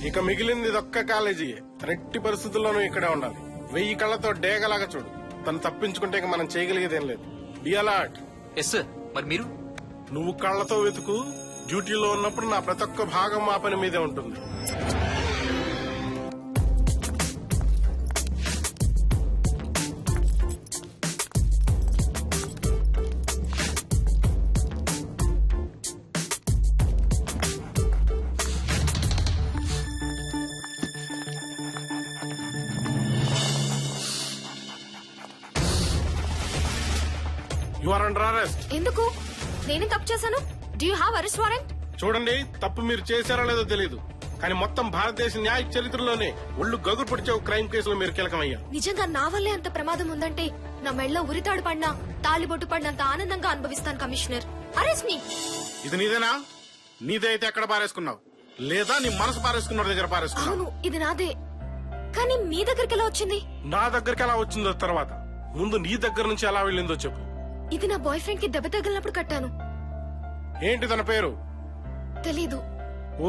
ఇక మిగిలింది ఒక్క కాలేజీ. రెట్టి పరిస్థితుల్లోనూ ఇక్కడే ఉండాలి. 1000 కళ్ళతో డేగలాగా చూడు. తను తప్పించుకుంటే ఇక మనం చేయగలిగేదేం లేదు. Be alert. Yes sir. మరి మీరు? నువ్వు కళ్ళతో వెతుకు. డ్యూటీలో ఉన్నప్పుడు నా ప్రతి ఒక్క భాగం మా పని మీదే ఉంటుంది. You are under arrest. ఎందుకు? నేనే తప్పు చేశాను? Do you have arrest warrant? చూడండి, తప్పు మీరు చేశారో లేదో తెలియదు, కానీ మొత్తం భారతదేశ న్యాయ చరిత్రలోనే ఒళ్ళు గగురు పొడిచే క్రైమ్ కేసులో మీరు కీలకమయ్యారు. నిజంగా నా వల్లే అంత ప్రమాదం ఉందంటే నా మెళ్ళలో ఉరితాడు పడినా తాళిబొట్టు పడినంత ఆనందంగా అనుభవిస్తాను. కమిషనర్, అరెస్ట్ మీ. ఇది నీదేనా? నీదే అయితే ఎక్కడ పారేసుకున్నావు? లేదా నీ మనసు పారేసుకున్న దగ్గర పారేసుకున్నావు? అవును, ఇది నాదే. కానీ మీ దగ్గరికి ఎలా వచ్చింది? నా దగ్గరికి ఎలా వచ్చిందో తర్వాత, ముందు నీ దగ్గర నుంచి ఎలా వెళ్ళిందో చెప్పు. ఇది నా బాయ్ ఫ్రెండ్ కి దెబ్బ తగిలినప్పుడు కట్టాను. ఏంటి తన పేరు? తెలీదు.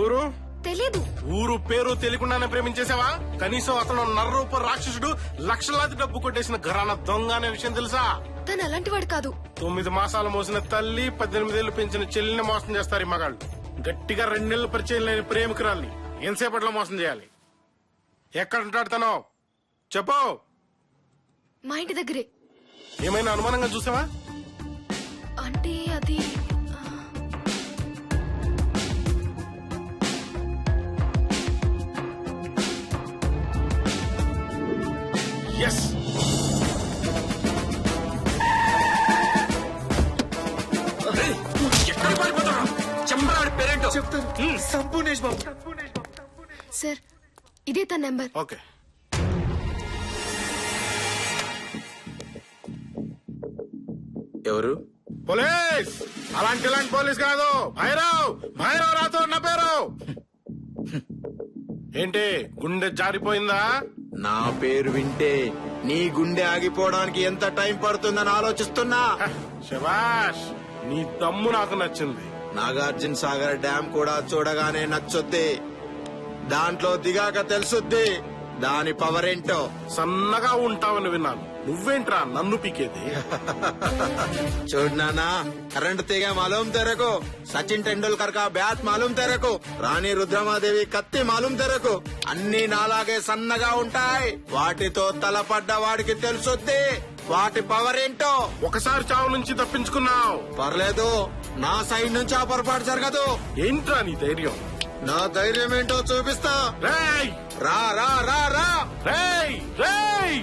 ఊరు? తెలీదు. ఊరు పేరు తెలియకుండానే ప్రేమించేసావా? కనీసం అతను నర్రూప రాక్షసుడు, లక్షలాది డబ్బు కొట్టేసిన ఘరానా దొంగ అనే విషయం తెలుసా? తను అలాంటి వాడు కాదు. 9 మాసాలు మోసిన తల్లి, 18 ఏళ్లు పెంచిన చెల్లిని మోసం చేస్తారు ఈ మగాళ్ళు. గట్టిగా 2 నెలలు పరిచయం లేని ప్రేమికురాల్ని ఎంతసేపట్లో మోసం చేయాలి? ఎక్కడ ఉంటాడు తను? చెప్పు. మా ఇంటి దగ్గరే. ఏమైనా అనుమానంగా చూసావా? అంటే అది ఎస్. ఎక్కడ పారిపోతావు? చెంబరాడి పేరేంటో చెప్తాను. సంపూర్ణేష్ బాబు. సార్, ఇదే తన నెంబర్. ఓకే. ఎవరు? పోలీస్. ఇలాంటి పోలీస్ కాదు. భైరవ్ రాతో నా పేరు. ఏంటి గుండె జారిపోయిందా? నా పేరు వింటే నీ గుండె ఆగిపోవడానికి ఎంత టైం పడుతుందని ఆలోచిస్తున్నా. శభాష్, నీ దమ్ము నాకు నచ్చింది. నాగార్జున సాగర్ డ్యామ్ కూడా చూడగానే నచ్చుద్ది. దాంట్లో దిగాక తెలుసుద్ది దాని పవర్ ఏంటో. సన్నగా ఉంటావని విన్నాను. నువ్వేంట్రా నన్ను పీకేది? చూడు నానా, కరెంట్ తీగ మాలూం తెరకు, సచిన్ టెండూల్కర్ కా బ్యాట్ మాలూం తెరకు, రాణి రుద్రమాదేవి కత్తి మాలూం తెరకు, అన్ని నాలాగే సన్నగా ఉంటాయి. వాటితో తలపడ్డ వాడికి తెలుసుద్ది వాటి పవర్ ఏంటో. ఒకసారి చావు నుంచి తప్పించుకున్నావు. పర్లేదు, నా సైడ్ నుంచి ఆ పొరపాటు జరగదు. ఏంట్రా నీ ధైర్యం? నా ధైర్యం ఏంటో చూపిస్తా. రేయ్ రా రా రా రా. రేయ్ రేయ్.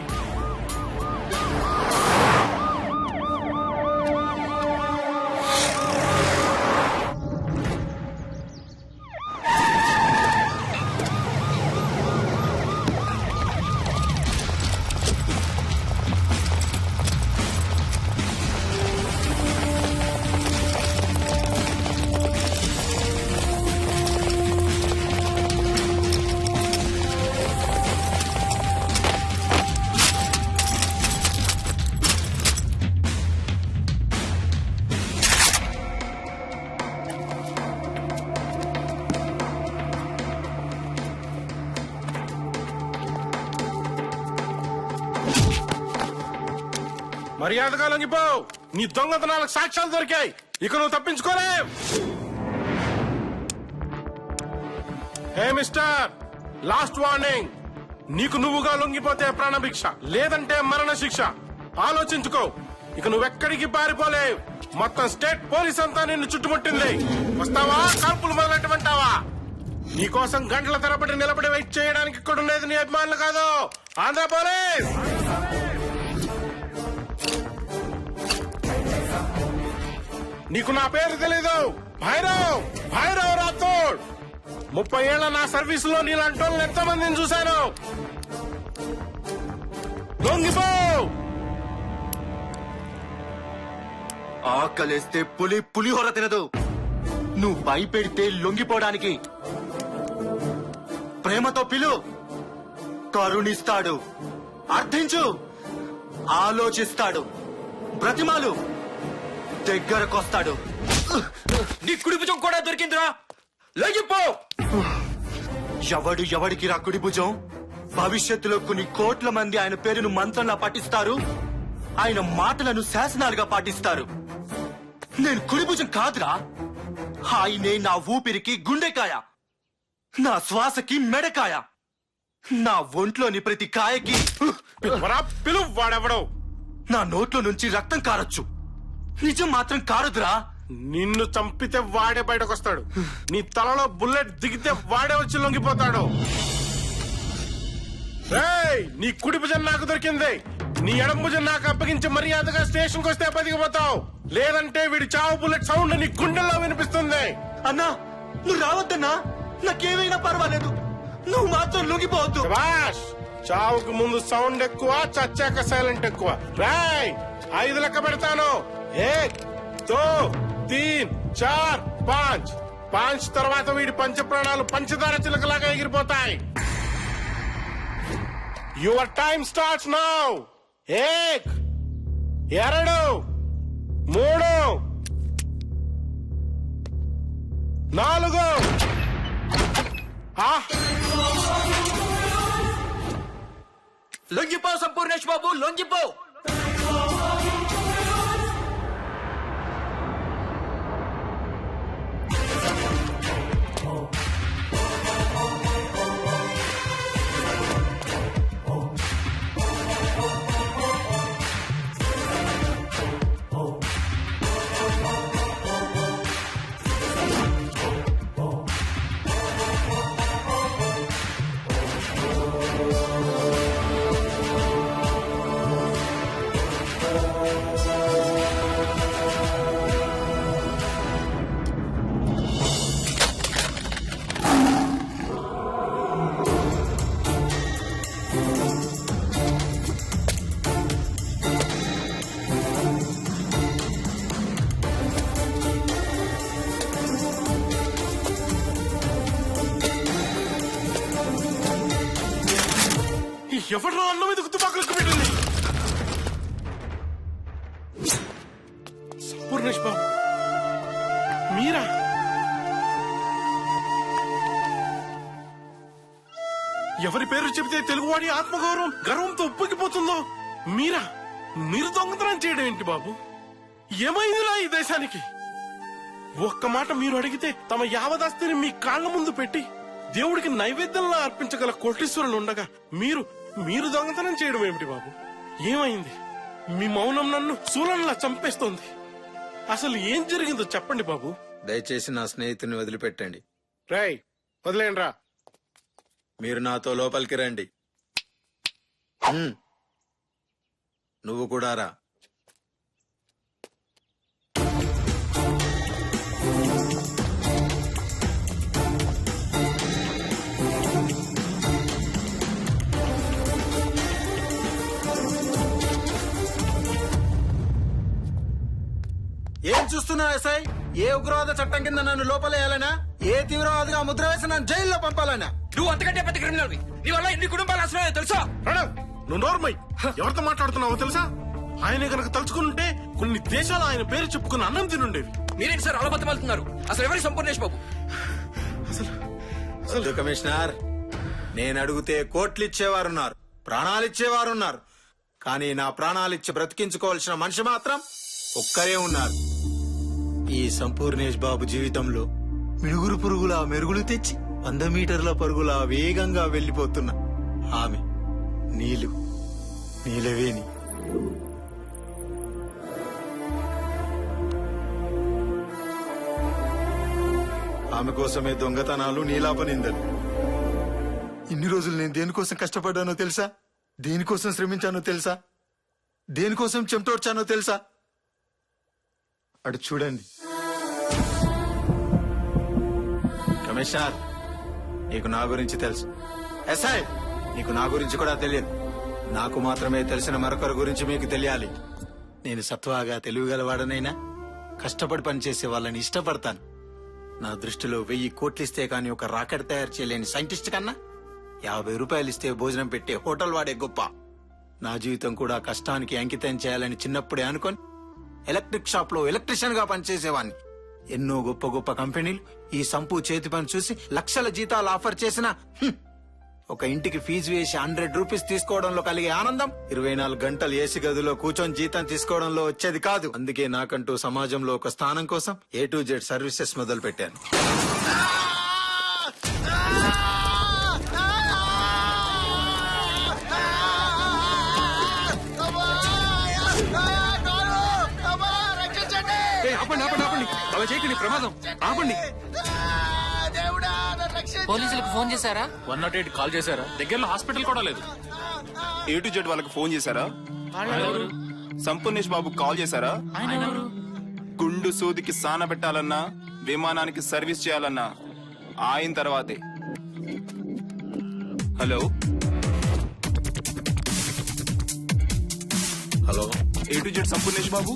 మర్యాదగా లొంగిపో. నీ దొంగతనాలకు సాక్ష్యాలు దొరికాయి. ఇక నువ్వు తప్పించుకోలేవు. Hey mister, last warning. నీకు నువ్వుగా లొంగిపోతే ప్రాణభిక్ష, లేదంటే మరణ శిక్ష. ఆలోచించుకో. ఇక నువ్వెక్కడికి పారిపోలేవు. మొత్తం స్టేట్ పోలీస్ అంతా నిన్ను చుట్టుముట్టింది. వస్తావా? కాల్పులు మొదలెట్టమంటావా? నీకోసం గంటల తరబడి నిలబడి వెయిట్ చేయడానికి ఇక్కడ ఉండేది నీ అభిమానులు కాదు, ఆంధ్ర పోలీస్. నీకు నా పేరు తెలీదు. భైరవ్ రాథోడ్. 30 ఏళ్ల నా సర్వీస్ లో నీలాంటి వాళ్ళని ఎంతో మందిని చూశాను. లొంగిపో. ఆకలేస్తే పులిహోర తినదు. నువ్వు భయపెడితే లొంగిపోవడానికి. ప్రేమతో పిలు, కరుణిస్తాడు. అర్థించు, ఆలోచిస్తాడు. బ్రతిమాలు, దగ్గరకొస్తాడు. నీ కుడి భుజం కూడా దొరికిందిరా. లొంగిపో. ఎవడికి రా కుడి భుజం? భవిష్యత్తులో కొన్ని కోట్ల మంది ఆయన పేరును మంత్రంలా పఠిస్తారు. ఆయన మాటలను శాసనాలుగా పాటిస్తారు. నేను కుడి భుజం కాదురా. ఆయనే నా ఊపిరికి గుండెకాయ, నా శ్వాసకి మెడకాయ, నా ఒంట్లోని ప్రతి కాయకి. పిలువు. వాడెవడో నా నోట్లో నుంచి రక్తం కారొచ్చు, నిజం మాత్రం కారదురా. నిన్ను చంపితే వాడే బయటకొస్తాడు. నీ తలలో బుల్లెట్ దిగితే వాడే వచ్చి లొంగిపోతాడు. రేయ్, నీ కుడి భుజం నాకు దొరికింది. నీ ఎడం భుజం నాకు అప్పగించి మర్యాదగా స్టేషన్ కు వస్తే బతికిపోతావు. లేదంటే వీడి చావు బుల్లెట్ సౌండ్ నీ గుండెల్లో వినిపిస్తుంది. అన్నా, నువ్వు రావద్దన్నా. నాకేమైనా పర్వాలేదు, నువ్వు మాత్రం లొంగిపోవద్దు. శభాష్. చావుకు ముందు సౌండ్ ఎక్కువ, చచ్చాక సైలెంట్ ఎక్కువ. రేయ్, 5 లెక్క పెడతాను. 1 2 3 4 5. 5 తర్వాత వీడి పంచ ప్రాణాలు పంచదార చిలకలాగా ఎగిరిపోతాయి. Your time starts now. 1 2 3 4 లొంగిపో సంపూర్ణేష్ బాబు, లొంగిపో. ఎవరు అన్నం మీద తుపాకులకు పెట్టింది? సంపూర్ణేష్ బాబు మీరా? ఎవరి పేరు చెబితే తెలుగువాడి ఆత్మగౌరవం గర్వంతో ఉప్పొంగిపోతుందో మీరా? మీరు దొంగతనం చేయడం ఏంటి బాబు? ఏమైందిరా ఈ దేశానికి? ఒక్క మాట మీరు అడిగితే తమ యావదాస్తిని మీ కాళ్ల ముందు పెట్టి దేవుడికి నైవేద్యంలా అర్పించగల కోటీశ్వరులు ఉండగా మీరు దొంగతనం చేయడం ఏమిటి బాబు? ఏమైంది? మీ మౌనం నన్ను శూలంలా చంపేస్తోంది. అసలు ఏం జరిగిందో చెప్పండి బాబు. దయచేసి నా స్నేహితుని వదిలిపెట్టండి. రేయ్ వదిలేండి రా. మీరు నాతో లోపలికి రండి. నువ్వు కూడా రా. ఏం చూస్తున్నా ఎస్ఐ? ఏ ఉగ్రవాద చట్టం కింద నన్ను లోపలేయాలనా? ఏ తీవ్రవాదిగా ముద్ర వేసి నన్ను జైల్లో పంపాలనా? నువ్వు అంతకంటే పెద్ద క్రిమినల్. నీ వల్ల ఎన్ని కుటుంబాలు అసలు తెలుసా? నువ్వు నోర్మై. ఎవరితో మాట్లాడుతున్నావో తెలుసా? ఆయన కనుక తలుచుకుంటే కొన్ని దేశాలు ఆయన పేరు చెప్పుకుని అన్నం తినుండేవి. మీరేంటి సార్ అలా బతమాలుతున్నారు? అసలు ఎవరి సంపూర్ణేష్ బాబు? వద్దు కమిషనర్, నేను అడిగితే కోట్లు ఇచ్చేవారున్నారు, ప్రాణాలిచ్చేవారున్నారు. కానీ నా ప్రాణాలిచ్చి బ్రతికించుకోవాల్సిన మనిషి మాత్రం ఒక్కరే ఉన్నారు. ఈ సంపూర్ణేష్ బాబు జీవితంలో మిడుగురు పురుగులా మెరుగులు తెచ్చి 100 మీటర్ల పరుగులా వేగంగా వెళ్లిపోతున్న ఆమె నీలవేణి. ఆమె కోసమే దొంగతనాలు, నీలాపనిందలు. ఇన్ని రోజులు నేను దేనికోసం కష్టపడ్డానో తెలుసా? దేనికోసం శ్రమించానో తెలుసా? దేనికోసం చెమటోడ్చానో తెలుసా? అటు చూడండి. కమిషనర్, నీకు నా గురించి తెలుసు. ఎస్ఐ, నీకు నా గురించి కూడా తెలియదు. నాకు మాత్రమే తెలిసిన మరొకరి గురించి మీకు తెలియాలి. నేను సత్వాగా తెలివిగలవాడనైనా కష్టపడి పనిచేసే వాళ్ళని ఇష్టపడతాను. నా దృష్టిలో 1000 కోట్లిస్తే కానీ ఒక రాకెట్ తయారు చేయలేని సైంటిస్ట్ కన్నా 50 రూపాయలు ఇస్తే భోజనం పెట్టే హోటల్ వాడే గొప్ప. నా జీవితం కూడా కష్టానికి అంకితం చేయాలని చిన్నప్పుడే అనుకొని ఎలక్ట్రిక్ షాప్ లో ఎలక్ట్రీషియన్ గా పనిచేసేవాడిని. ఎన్నో గొప్ప గొప్ప కంపెనీలు ఈ సంపు చేతి పని చూసి లక్షల జీతాలు ఆఫర్ చేసిన ఒక ఇంటికి ఫీజు వేసి 100 రూపీస్ తీసుకోవడంలో కలిగే ఆనందం 24 గంటలు ఏసీ గదిలో కూర్చొని జీతం తీసుకోవడంలో వచ్చేది కాదు. అందుకే నాకంటూ సమాజంలో ఒక స్థానం కోసం A to Z సర్వీసెస్ మొదలు పెట్టాను. ఆపండి ఆపండి ఆపండి, అలా చేయకండి, ప్రమాదం. ఆపండి. పోలీసులకు ఫోన్ చేశారా? 108 కాల్ చేశారా? దగ్గరలో హాస్పిటల్ కూడా లేదు. A to Z వాళ్ళకి ఫోన్ చేశారా? సంపూర్ణేష్ బాబు కాల్ చేశారా? గుండు సూదికి సాన పెట్టాలన్నా, విమానానికి సర్వీస్ చేయాలన్నా ఆయన తర్వాతే. Hello hello, A to Z Sampoornesh Babu.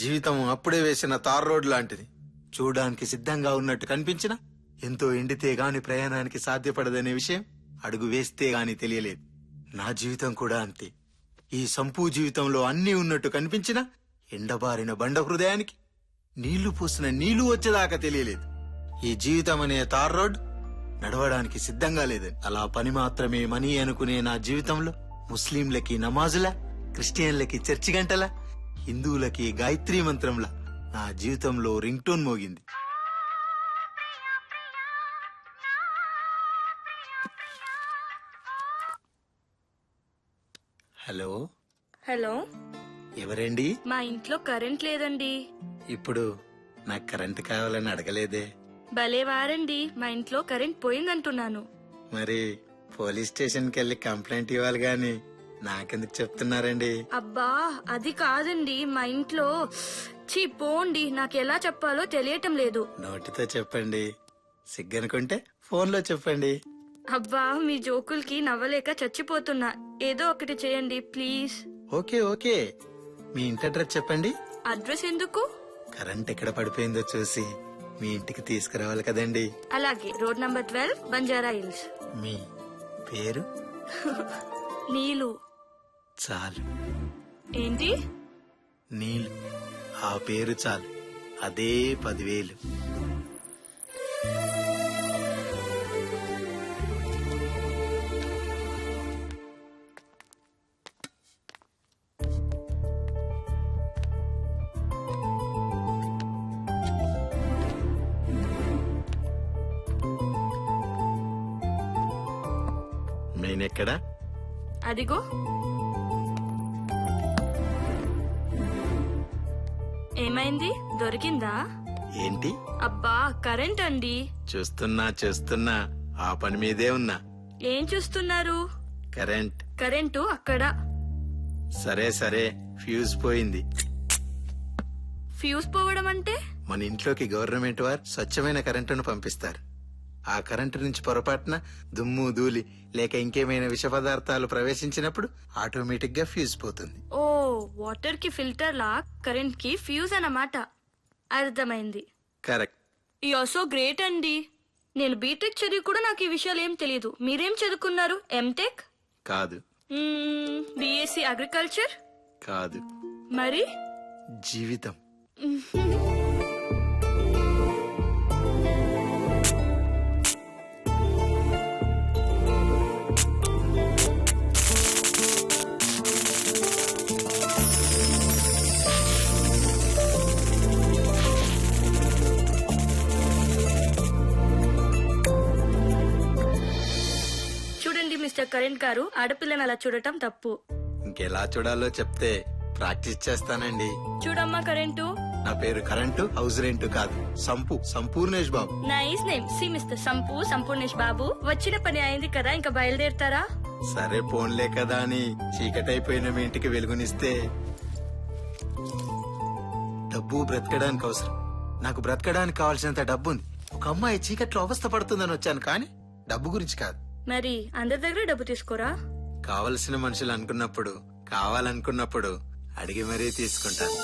జీవితం అప్పుడే వేసిన తార్ రోడ్ లాంటిది. చూడడానికి సిద్ధంగా ఉన్నట్టు కనిపించినా ఎంతో ఎండితే గాని ప్రయాణానికి సాధ్యపడదనే విషయం అడుగు వేస్తే గాని తెలియలేదు. నా జీవితం కూడా అంతే. ఈ సంపూ జీవితంలో అన్నీ ఉన్నట్టు కనిపించినా ఎండబారిన బండ హృదయానికి నీళ్లు పోసిన నీళ్లు వచ్చేదాకా తెలియలేదు. ఈ జీవితం అనే తార్ రోడ్ నడవడానికి సిద్ధంగా లేదని. అలా పని మాత్రమే మనీ అనుకునే నా జీవితంలో ముస్లింలకి నమాజులా, క్రిస్టియన్లకి చర్చి గంటలా, హిందువులకి గాయత్రీ మంత్రంలా నా జీవితంలో రింగ్ టోన్ మోగింది. హలో హలో, ఎవరండి? మా ఇంట్లో కరెంట్ లేదండి. ఇప్పుడు నాకు కరెంట్ కావాలని అడగలేదే. భలే వారండి, మా ఇంట్లో కరెంట్ పోయిందంటున్నాను. మరి పోలీస్ స్టేషన్కి వెళ్ళి కంప్లైంట్ ఇవ్వాలి గాని నాకెందుకు చెప్తున్నారండి? అబ్బా అది కాదండి, మా ఇంట్లో పోండి, నాకు ఎలా చెప్పాలో తెలియటం లేదు. నోటితో చెప్పండి, సిగ్గనుకుంటే ఫోన్లో చెప్పండి. అబ్బా మీ జోకులకి నవ్వలేక చచ్చిపోతున్నా, ఏదో ఒకటి చేయండి ప్లీజ్. ఓకే ఓకే, మీ ఇంటి అడ్రస్ చెప్పండి. అడ్రస్ ఎందుకు? కరెంట్ ఎక్కడ పడిపోయిందో చూసి మీ ఇంటికి తీసుకురావాలి కదండి. అలాగే, రోడ్ నంబర్ 12, బంజారా హిల్స్. మీ పేరు? నీలు. చాలు. ఏంటి? నీలు. ఆ పేరు చాలు, అదే 10,000. నేనెక్కడా? అదిగో. ఏమైంది, దొరికిందా? ఏంటి? అబ్బా కరెంట్ అండి. చూస్తున్నా ఆ పని మీదే ఉన్నా. ఏం చూస్తున్నారు? కరెంట్. కరెంటు అక్కడ. సరే ఫ్యూజ్ పోయింది. ఫ్యూజ్ పోవడం అంటే? మన ఇంట్లోకి గవర్నమెంట్ వారు స్వచ్ఛమైన కరెంటును పంపిస్తారు. ఆ కరెంటు నుంచి పొరపాటున దుమ్ము ధూళి లేక ఇంకేమైనా విష పదార్థాలు ప్రవేశించినప్పుడు ఆటోమేటిక్ గా ఫ్యూజ్ పోతుంది. ఓ, వాటర్ కి ఫిల్టర్ లా కరెంట్ కి ఫ్యూజ్ అన్నమాట. అర్థమైంది. Correct. You are so great అండి. నేను బీటెక్ చదివి కూడా నాకు ఈ విషయాలు ఏం తెలియదు. మీరేం చదువుకున్నారు? ఎంటెక్? కాదు. BSc agriculture? కాదు. మరి? జీవితం. చూడండి మిస్టర్ కరెంట్ గారు, ఆడపిల్లని అలా చూడటం తప్పు. ఇంకెలా చూడాలో చెప్తే ప్రాక్టీస్ చేస్తానండి. చూడమ్మా కరెంటు. నా పేరు కరెంటు, హౌస్ రెంట్ కాదు. Sampoornesh Babu. Nice name. See mister Sampoornesh Babu, వచ్చిన పని అయింది కదా, ఇంకా బయలుదేరుతారా? సరే పోన్లే కదా అని చీకటైపోయిన మీ ఇంటికి వెలుగునిస్తే. డబ్బు బ్రతకడానికి అవసరం. నాకు బ్రతకడానికి కావాల్సినంత డబ్బు ఉంది. ఒక అమ్మాయి చీకట్లో అవస్థ పడుతుందని వచ్చాను, కానీ డబ్బు గురించి కాదు. మరి అందరి దగ్గర డబ్బు తీసుకోరా? కావలసిన మనుషులు అనుకున్నప్పుడు, కావాలనుకున్నప్పుడు అడిగి మరీ తీసుకుంటాను.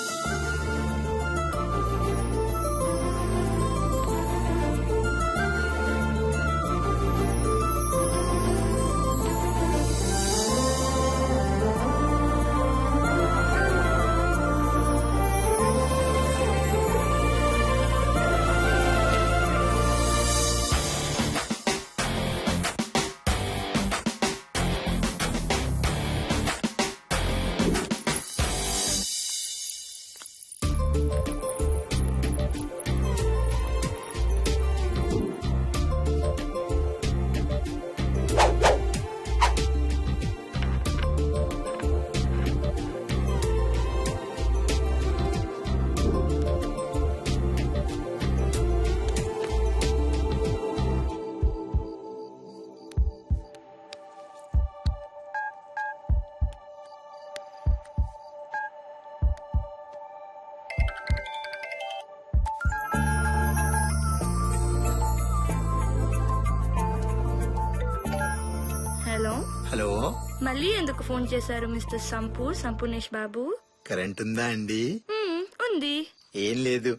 హలో హలో, మళ్ళీ ఎందుకు ఫోన్ చేశారు మిస్టర్ సంపూర్ణేష్ బాబు? కరెంట్ ఉందా అండి? ఉంది. ఏం లేదు,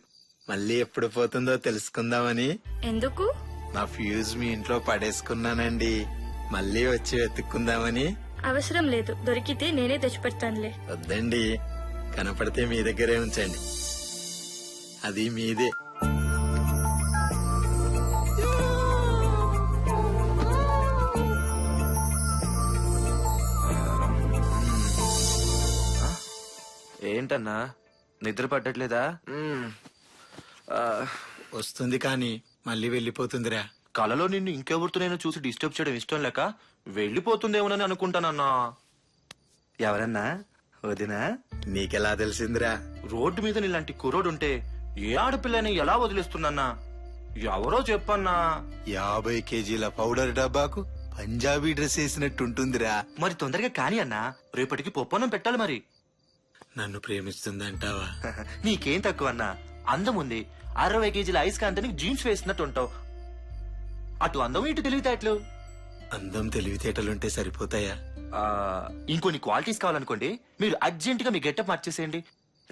మళ్ళీ ఎప్పుడు పోతుందో తెలుసుకుందామని. ఎందుకు? నా ఫ్యూజ్ మీ ఇంట్లో పడేసుకున్నానండి, మళ్ళీ వచ్చి వెతుక్కుందామని. అవసరం లేదు, దొరికితే నేనే తెచ్చిపెడతానులే. వద్దండి, కనపడితే మీ దగ్గరే ఉంచండి, అది మీదే. ఏంటన్నా నిద్ర పట్టట్లేదా? వస్తుంది కానీ మళ్ళీ వెళ్ళిపోతుందిరా. కలలో నిన్ను ఇంకెవరితో నేను చూసి డిస్టర్బ్ చేయడం ఇష్టం లేక వెళ్ళిపోతుందేమోనని అనుకుంటానన్నా. ఎవరన్నా? వదినా? నీకెలా తెలిసిందిరా? రోడ్డు మీద నీలాంటి కుర్రోడుంటే ఏ ఆడపిల్లని ఎలా వదిలేస్తున్నా? ఎవరో చెప్పన్నా. 50 కేజీల పౌడర్ డబ్బాకు పంజాబీ డ్రెస్ వేసినట్టుంటుందిరా. మరి తొందరగా కాని అన్నా, రేపటికి పొప్పనం పెట్టాలి. మరి నన్ను ప్రేమిస్తుందంటావా? నీకేం తక్కువ అన్నా, అందం ఉంది. 60 కేజీల ఐస్ కాంతని జీన్స్ వేసినట్టు ఉంటావు. అటు అందం ఇటు తెలివితేటలు. అందం తెలివితేటలుంటే సరిపోతాయా? ఇంకొన్ని క్వాలిటీస్ కావాలనుకోండి, మీరు అర్జెంట్ గా మీ గెటప్ మార్చేసేయండి.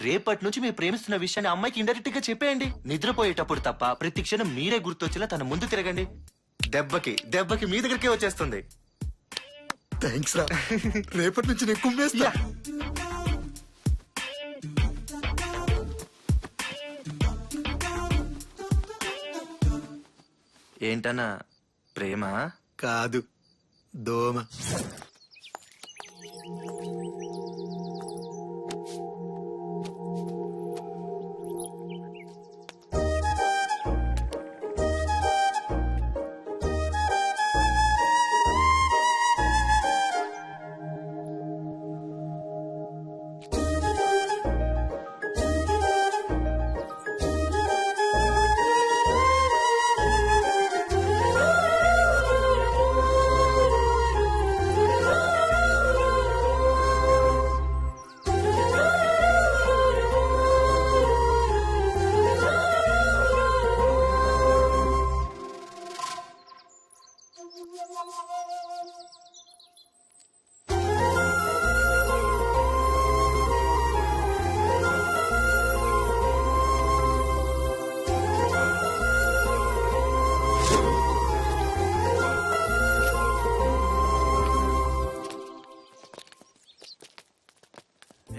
రేపటి నుంచి మీరు ప్రేమిస్తున్న విషయాన్ని అమ్మాయికి ఇండైరెక్ట్ గా చెప్పేయండి. నిద్రపోయేటప్పుడు తప్ప ప్రతి క్షణం మీరే గుర్తొచ్చేలా తన ముందు తిరగండి. దెబ్బకి మీ దగ్గరికే వచ్చేస్తుంది. థ్యాంక్స్ రా, రేపటి నుంచి నేను కుమ్మేస్తా. ఏంటన్నా, ప్రేమ కాదు, దోమ.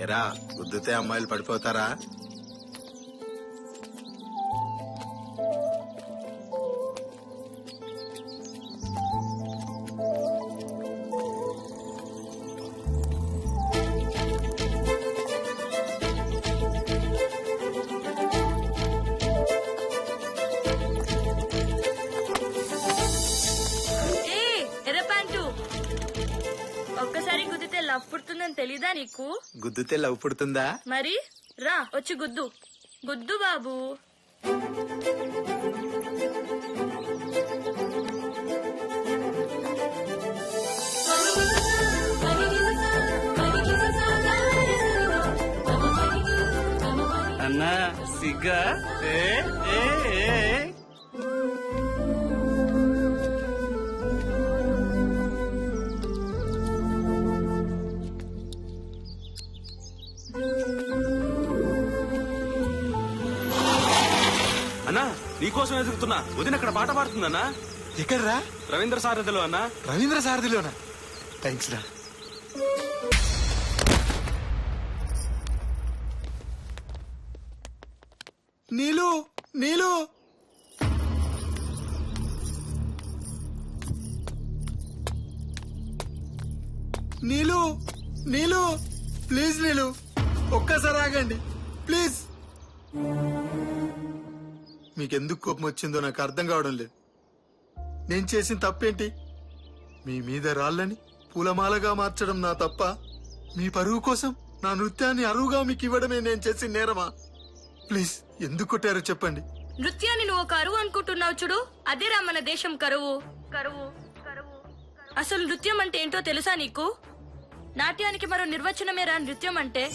ఎరా, గుద్దుతే అమ్మాయిలు పడిపోతారా? ఒక్కసారి గుద్దితే లవ్ పుడుతుందని తెలీదా నీకు? గుద్దుతే లవ్ పుడుతుందా? మరి రా, వచ్చి గుద్దు. గుద్దు బాబు. అన్నా సిగ్గా? అన్నా, నీకోసం ఎదుగుతున్నా. వదిన అక్కడ పాట పాడుతుందన్నా. ఎక్కడ్రా? రవీంద్ర సారథిలో అన్నా. రవీంద్ర సారథిలోనా? థ్యాంక్స్ రా. నీలు, నీలు, నీలు, నీలు, ప్లీజ్ నీలు, ఒక్కసారి ఆగండి ప్లీజ్. మీకెందుకు కోపం వచ్చిందో నాకు అర్థం కావడం లేదు. నేను చేసిన తప్పేంటి? మీ మీద రాళ్ళని పూలమాలగా మార్చడం నా తప్ప? మీ పరువు కోసం నా నృత్యాన్ని అరువుగా మీకు ఇవ్వడమే నేను చేసిన నేరమా? ప్లీజ్ ఎందుకు కొట్టారో చెప్పండి. నృత్యాన్ని నువ్వు ఒక కరువు అనుకుంటున్నావు చూడు, అదేరా మన దేశం కరువు. కరువు కరువు అసలు నృత్యం అంటే ఏంటో తెలుసా నీకు? నాట్యానికి మరో నిర్వచనమేరా నృత్యం అంటే.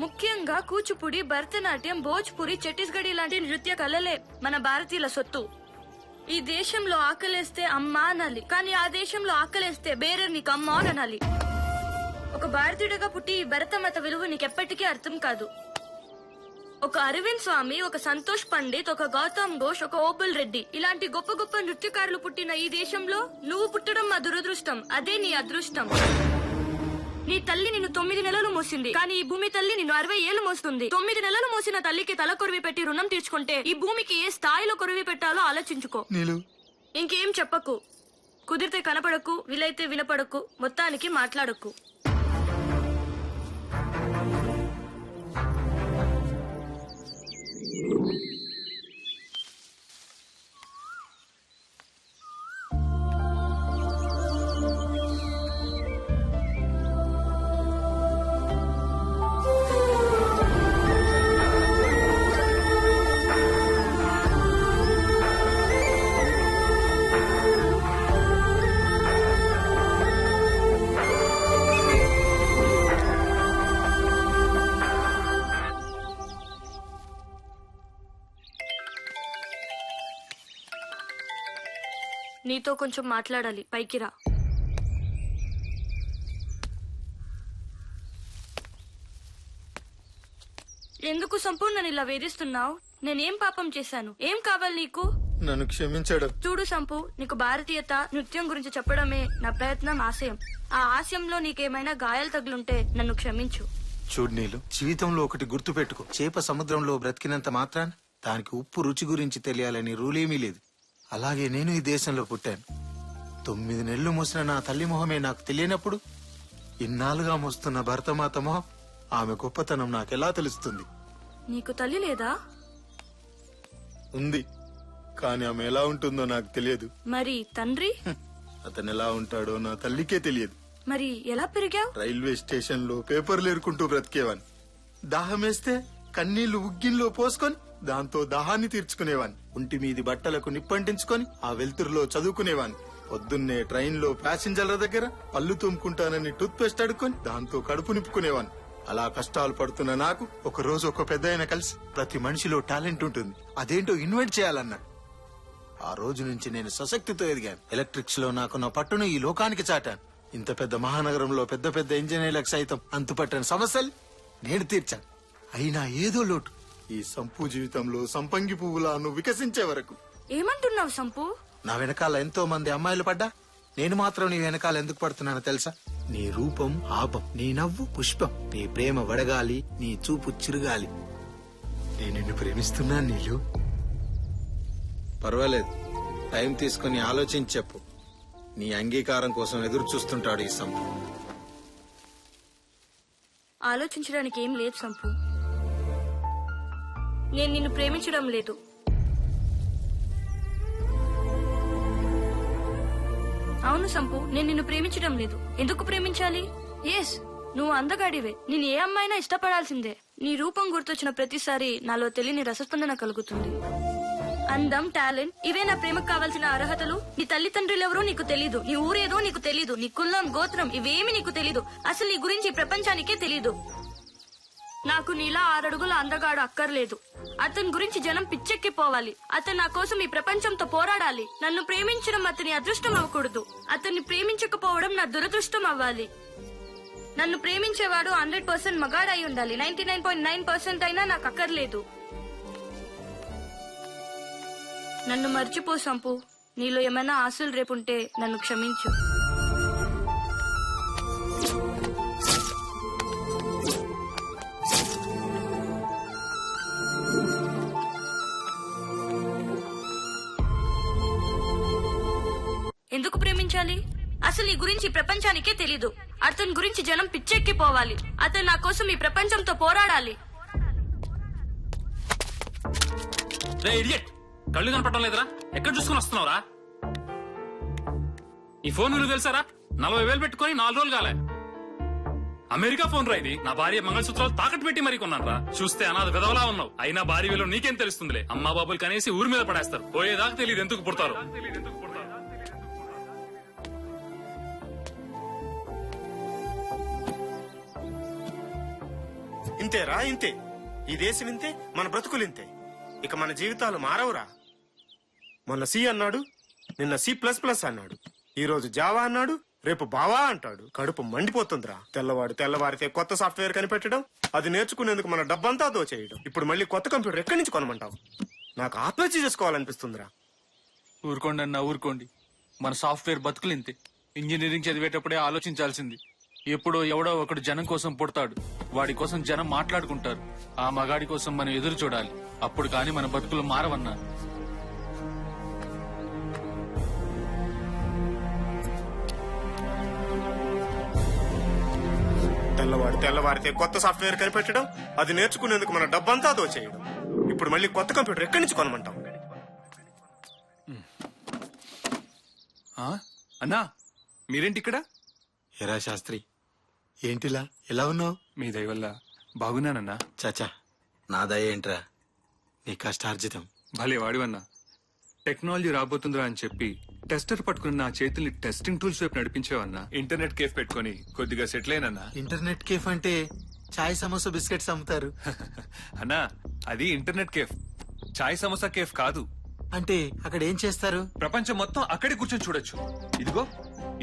ముఖ్యంగా కూచిపూడి, భరతనాట్యం, భోజ్పురి, ఛత్తీస్గఢీ లాంటి నృత్య కళలే మన భారతీయుల సొత్తు. ఈ దేశంలో ఆకలేస్తే అమ్మా అనాలి, కానీ ఆ దేశంలో ఆకలేస్తే బేరే నీకు అమ్మా అని అనాలి. ఒక భారతీయుడిగా పుట్టి ఈ భరతమత విలువ నీకెప్పటికీ అర్థం కాదు. ఒక అరవింద్ స్వామి, ఒక సంతోష్ పండిత్, ఒక గౌతమ్ ఘోష్, ఒక ఓబుల్ రెడ్డి ఇలాంటి గొప్ప గొప్ప నృత్యకారులు పుట్టిన ఈ దేశంలో నువ్వు పుట్టడం మా దురదృష్టం. అదే నీ అదృష్టం. నీ తల్లి నిన్ను 9 నెలలు మోసింది, కానీ ఈ భూమి తల్లి నిన్ను 60 ఏళ్లు మోస్తుంది. 9 నెలలు మోసిన తల్లికి తల కొరివి పెట్టి రుణం తీర్చుకుంటే ఈ భూమికి ఏ స్థాయిలో కొరివి పెట్టాలో ఆలోచించుకో. ఇంకేం చెప్పకు, కుదిరితే కనపడకు, వీలైతే వినపడకు, మొత్తానికి మాట్లాడకు. నీతో కొంచెం మాట్లాడాలి, పైకి రా. ఎందుకు సంపూర్ణ నన్ను ఇలా వేధిస్తున్నావు? నేనేం పాపం చేశాను? ఏం కావాలి నీకు? నన్ను క్షమించడం. చూడు సంపు, నీకు భారతీయత, నృత్యం గురించి చెప్పడమే నా ప్రయత్నం, ఆశయం. ఆ ఆశయంలో నీకేమైనా గాయాలు తగులుంటే నన్ను క్షమించు. చూడు నీలు, జీవితంలో ఒకటి గుర్తు పెట్టుకో. చేప సముద్రంలో బ్రతికినంత మాత్రాన దానికి ఉప్పు రుచి గురించి తెలియాలని రూలేమీ లేదు. అలాగే నేను ఈ దేశంలో పుట్టాను. 9 నెలలు మోసిన నా తల్లి మొహమే నాకు తెలియనప్పుడు ఇన్నాళ్ళుగా మోస్తున్న భరతమాత మొహం, ఆమె గొప్పతనం నాకెలా తెలుస్తుంది? నీకు తల్లి లేదా? ఉంది, కానీ ఆమె ఎలా ఉంటుందో నాకు తెలియదు. మరి తండ్రి? అతను ఎలా ఉంటాడో నా తల్లికే తెలియదు. మరి ఎలా పెరిగావు? రైల్వే స్టేషన్ లో పేపర్లు ఏరుకుంటూ బ్రతికేవాన్ని. దాహం వేస్తే కన్నీళ్లు ఉగ్గిన్లో పోసుకొని దాంతో దాహాన్ని తీర్చుకునేవాన్ని. ఒంటి మీది బట్టలకు నిప్పంటించుకొని ఆ వెలుతురులో చదువుకునేవాన్ని. పొద్దున్నే ట్రైన్ లో ప్యాసింజర్ల దగ్గర పళ్ళు తుమ్ముకుంటానని టూత్ పేస్ట్ అడుక్కొని దాంతో కడుపు నింపుకునేవాన్ని. అలా కష్టాలు పడుతున్న నాకు ఒక రోజు ఒక పెద్దాయన కలిసి ప్రతి మనిషిలో టాలెంట్ ఉంటుంది, అదేంటో ఇన్వైట్ చేయాలన్నాడు. ఆ రోజు నుంచి నేను సశక్తితో ఎదిగాను. ఎలక్ట్రిక్స్ లో నాకున్న పట్టును ఈ లోకానికి చాటాను. ఇంత పెద్ద మహానగరంలో పెద్ద పెద్ద ఇంజనీర్లకు సైతం అంతుపట్టని సమస్యలు నేను తీర్చాను. అయినా ఏదో లోటు. ఈ సంపు జీవితంలో సంపంగి పువ్వులా నువ్వు వికసించే వరకు. ఏమంటున్నావు సంపు? నా వెనకాల ఎంతో మంది అమ్మాయిలు పడ్డా నేను మాత్రం నీ వెనకాల ఎందుకు పడుతున్నానో తెలుసా? నీ రూపం ఆపం, నీ నవ్వు పుష్పం, నీ ప్రేమ వడగాలి, నీ చూపు చిరుగాలి. నేను నిన్ను ప్రేమిస్తున్నాను నీలు. పర్వాలేదు, టైం తీసుకుని ఆలోచించి చెప్పు. నీ అంగీకారం కోసం ఎదురు చూస్తుంటాడు ఈ సంపు. ఆలోచించడానికి ఏం లేదు సంపు. నేను నిన్ను ప్రేమించడం లేదు. అవును సంపు, నేను నిన్ను ప్రేమించడం లేదు. ఎందుకు ప్రేమించాలి? ఎస్, నువ్వు అందగాడివే. నేను ఏ అమ్మాయినా ఇష్టపడాల్సిందే. నీ రూపం గుర్తొచ్చిన ప్రతిసారి నాలో తెలియని రసస్పందన కలుగుతుంది. అందం, టాలెంట్, ఇవే నా ప్రేమకు కావాల్సిన అర్హతలు. నీ తల్లిదండ్రులెవరో నీకు తెలీదు, నీ ఊరేదో నీకు తెలీదు, నీ కులం, గోత్రం ఇవేమి నీకు తెలీదు. అసలు నీ గురించి ప్రపంచానికే తెలీదు. నాకు నీలా 6 అడుగుల అందగాడు అక్కర్లేదు. అతని గురించి జనం పిచ్చెక్కిపోవాలి. అతను నా కోసం ఈ ప్రపంచంతో పోరాడాలి. నన్ను ప్రేమించడం అతని అదృష్టం అవ్వకూడదు. అతన్ని ప్రేమించకపోవడం నా దురదృష్టం అవ్వాలి. నన్ను ప్రేమించేవాడు 100% మగాడై ఉండాలి. 99.9% అయినా నాకు అక్కర్లేదు. నన్ను మర్చిపో సంపు. నీలో ఏమైనా ఆశలు రేపుంటే నన్ను క్షమించు. ఎందుకు ప్రేమించాలి? అసలు ఈ గురించి ప్రపంచానికే తెలీదు. అతని గురించి జనం పిచ్చెక్కిపోవాలి. అతను నా కోసం ఈ ప్రపంచంతో పోరాడాలి. రే ఇడియట్, కళ్ళు కనపడడం లేదురా? ఎక్కడ చూసుకుని వస్తున్నావురా? ఈ ఫోన్ విలువ తెలుసారా? 40,000 పెట్టుకుని 4 రోజులు కాలే. అమెరికా ఫోన్ రా ఇది. నా భార్య మంగళసూత్రాలు తాకట్టు పెట్టి మరీ కొన్నాను రా. చూస్తే అనాథ విధవలా ఉన్నావు. అయినా భార్య విలువ నీకేం తెలుస్తుందిలే. అమ్మా బాబులు కనేసి ఊరి మీద పడేస్తారు. పోయేదాకా తెలియదు ఎందుకు పుడతారు. ఇంతేరా, ఇంతే. ఈ దేశం ఇంతే, మన బ్రతుకులు ఇంతే. ఇక మన జీవితాలు మారవురా. మొన్న సి అన్నాడు, నిన్న C++ అన్నాడు, ఈ రోజు జావా అన్నాడు, రేపు బావా అంటాడు. కడుపు మండిపోతుందిరా. తెల్లవారితే కొత్త సాఫ్ట్వేర్ కనిపెట్టడం, అది నేర్చుకునేందుకు మన డబ్బంతా దోచేయడం. ఇప్పుడు మళ్ళీ కొత్త కంప్యూటర్ ఎక్కడి నుంచి కొనమంటావు? నాకు ఆత్మహత్య చేసుకోవాలనిపిస్తుందిరా. ఊరుకోండి అన్న, ఊరుకోండి. మన సాఫ్ట్వేర్ బతుకులు ఇంతే. ఇంజనీరింగ్ చదివేటప్పుడే ఆలోచించాల్సింది. ఎప్పుడో ఎవడో ఒకడు జనం కోసం పుడతాడు. వాడి కోసం జనం మాట్లాడుకుంటారు. ఆ మగాడి కోసం మనం ఎదురు చూడాలి. అప్పుడు కాని మన బతుకులు మారవన్నా. తెల్లవారితే కొత్త సాఫ్ట్వేర్ కనిపెట్టడం, అది నేర్చుకునేందుకు మన డబ్బంతా దోచేయడం. ఇప్పుడు మళ్ళీ కొత్త కంప్యూటర్ ఎక్కడి నుంచి కొనమంటాం? అన్నా, మీరేంటి ఇక్కడ? ఎరా శాస్త్రి, ఏంటిలా ఎలా ఉన్నావు? మీ దయ వల్ల బాగున్నానన్నా. చాచా, నా దయ ఏంట్రా, నీ కష్టార్జితం. భలే వాడివన్నా. టెక్నాలజీ రాబోతుందిరా అని చెప్పి టెస్టర్ పట్టుకుని నా చేతుల్ని టెస్టింగ్ టూల్స్ వైపు నడిపించేవన్నా. ఇంటర్నెట్ కేఫ్ పెట్టుకుని కొద్దిగా సెటిల్ అయినన్నా. ఇంటర్నెట్ కేఫ్ అంటే చాయ్ సమోసా బిస్కెట్స్ అమ్ముతారు అన్నా. అది ఇంటర్నెట్ కేఫ్, చాయ్ సమోసా కేఫ్ కాదు. అంటే అక్కడ ఏం చేస్తారు? ప్రపంచం మొత్తం అక్కడే కూర్చొని చూడొచ్చు. ఇదిగో,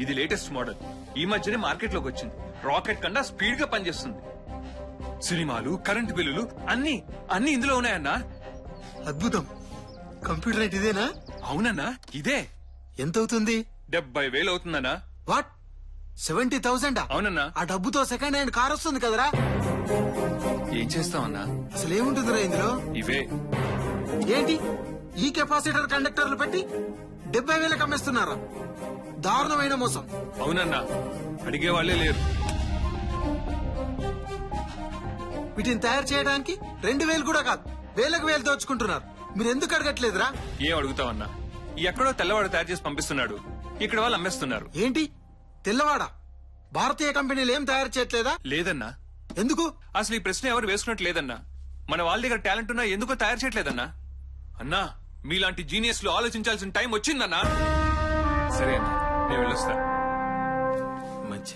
ఇది లేటెస్ట్ మోడల్. ఈ మధ్యనే మార్కెట్ లోకి వచ్చింది. రాకెట్ కన్నా స్పీడ్ గా పనిచేస్తుంది. సినిమాలు, కరెంట్ బిల్లులు అన్ని ఇందులో ఉన్నాయన్నా. అద్భుతం. కంప్యూటర్ రేట్ ఇదేనా? అవునన్నా, ఇదే. ఎంత అవుతుంది? 70,000 అవుతుందన్నా. వాట్, 70,000? అవునన్నా. ఆ డబ్బుతో సెకండ్ హ్యాండ్ కార్ వస్తుంది కదరా. ఏం చేస్తామన్నా? అసలు ఏముంటుందిరా ఇందులో? ఇవే. ఏంటి, ఈ కెపాసిటర్ కండక్టర్లు పెట్టి 70,000 అమ్మేస్తున్నారా? దారుణమైన మోసం. అవునన్నా, అడిగే వాళ్లే లేరు. వీటిని తయారు చేయడానికి 2,000 కూడా కాదు, వేలకు వేలు దోచుకుంటున్నారు. మీరు ఎందుకు అడగట్లేదురా? ఏం అడుగుతావన్నా? ఎక్కడో తెల్లవాడు తయారు చేసి పంపిస్తున్నాడు, ఇక్కడ వాళ్ళు అమ్మేస్తున్నారు. ఏంటి తెల్లవాడ? భారతీయ కంపెనీలు ఏం తయారు చేయట్లేదా? లేదన్నా. ఎందుకు? అసలు ఈ ప్రశ్న ఎవరు వేసుకున్నట్టు లేదన్నా. మన వాళ్ళ దగ్గర టాలెంట్ ఉన్నా ఎందుకో తయారు చేయట్లేదన్నా. అన్నా, మీలాంటి జీనియస్ లో ఆలోచించాల్సిన టైం వచ్చిందన్నా. సరే అన్నా, నేను వెళ్ళొస్తా. మంచి.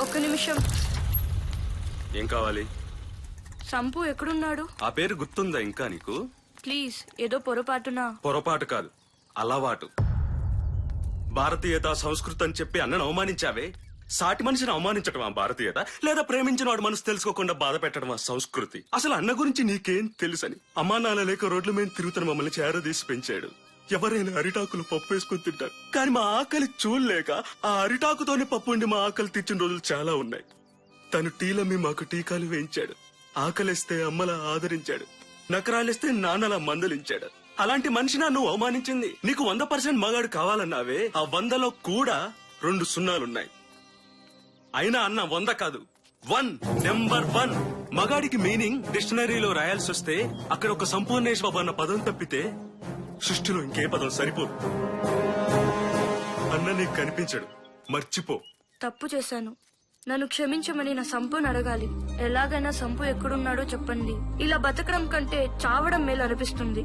ఒక్క నిమిషం. ఏం కావాలి? సంపు ఎక్కడున్నాడు? ఆ పేరు గుర్తుందా ఇంకా నీకు? ప్లీజ్, ఏదో పొరపాటునా. పొరపాటు కాదు, అలవాటు. భారతీయత, సంస్కృతి అని చెప్పి అన్నను అవమానించావే. సాటి మనిషిని అవమానించటమా భారతీయత? లేదా ప్రేమించిన వాడు మనసు తెలుసుకోకుండా బాధ పెట్టడమా సంస్కృతి? అసలు అన్న గురించి నీకేం తెలుసని? అమ్మా నాన్న లేక రోడ్ల మీద తిరుగుతున్న మమ్మల్ని చేరదీసి పెంచాడు. ఎవరైనా అరిటాకులు పప్పు వేసుకుని తింటారు, కానీ మా ఆకలి చూడలేక ఆ అరిటాకుతోనే పప్పు ఉండి మా ఆకలి తీర్చిన రోజులు చాలా ఉన్నాయి. తను టీలమ్మి మాకు టీకాలు వేయించాడు. ఆకలిస్తే అమ్మలా ఆదరించాడు, నకరాలిస్తే నాన్నలా మందలించాడు. అలాంటి మనిషినా నువ్వు అవమానించింది? నీకు 100% మగాడు కావాలన్నావే, ఆ 100లో కూడా 2 సున్నాలున్నాయి. అయినా అన్న 100 కాదు, 1 నెంబర్ 1. మగాడికి మీనింగ్ డిక్షనరీలో రాయాల్సి వస్తే అక్కడ ఒక సంపూర్ణేష్ బాబు అన్న పదం తప్పితే సృష్టిలో ఇంకే పదం సరిపోదు. అన్న నీకు కనిపించడు, మర్చిపో. తప్పు చేశాను, నన్ను క్షమించమని నా సంపుని అడగాలి. ఎలాగైనా సంపు ఎక్కడున్నాడో చెప్పండి. ఇలా బతకడం కంటే చావడం మేలు అనిపిస్తుంది.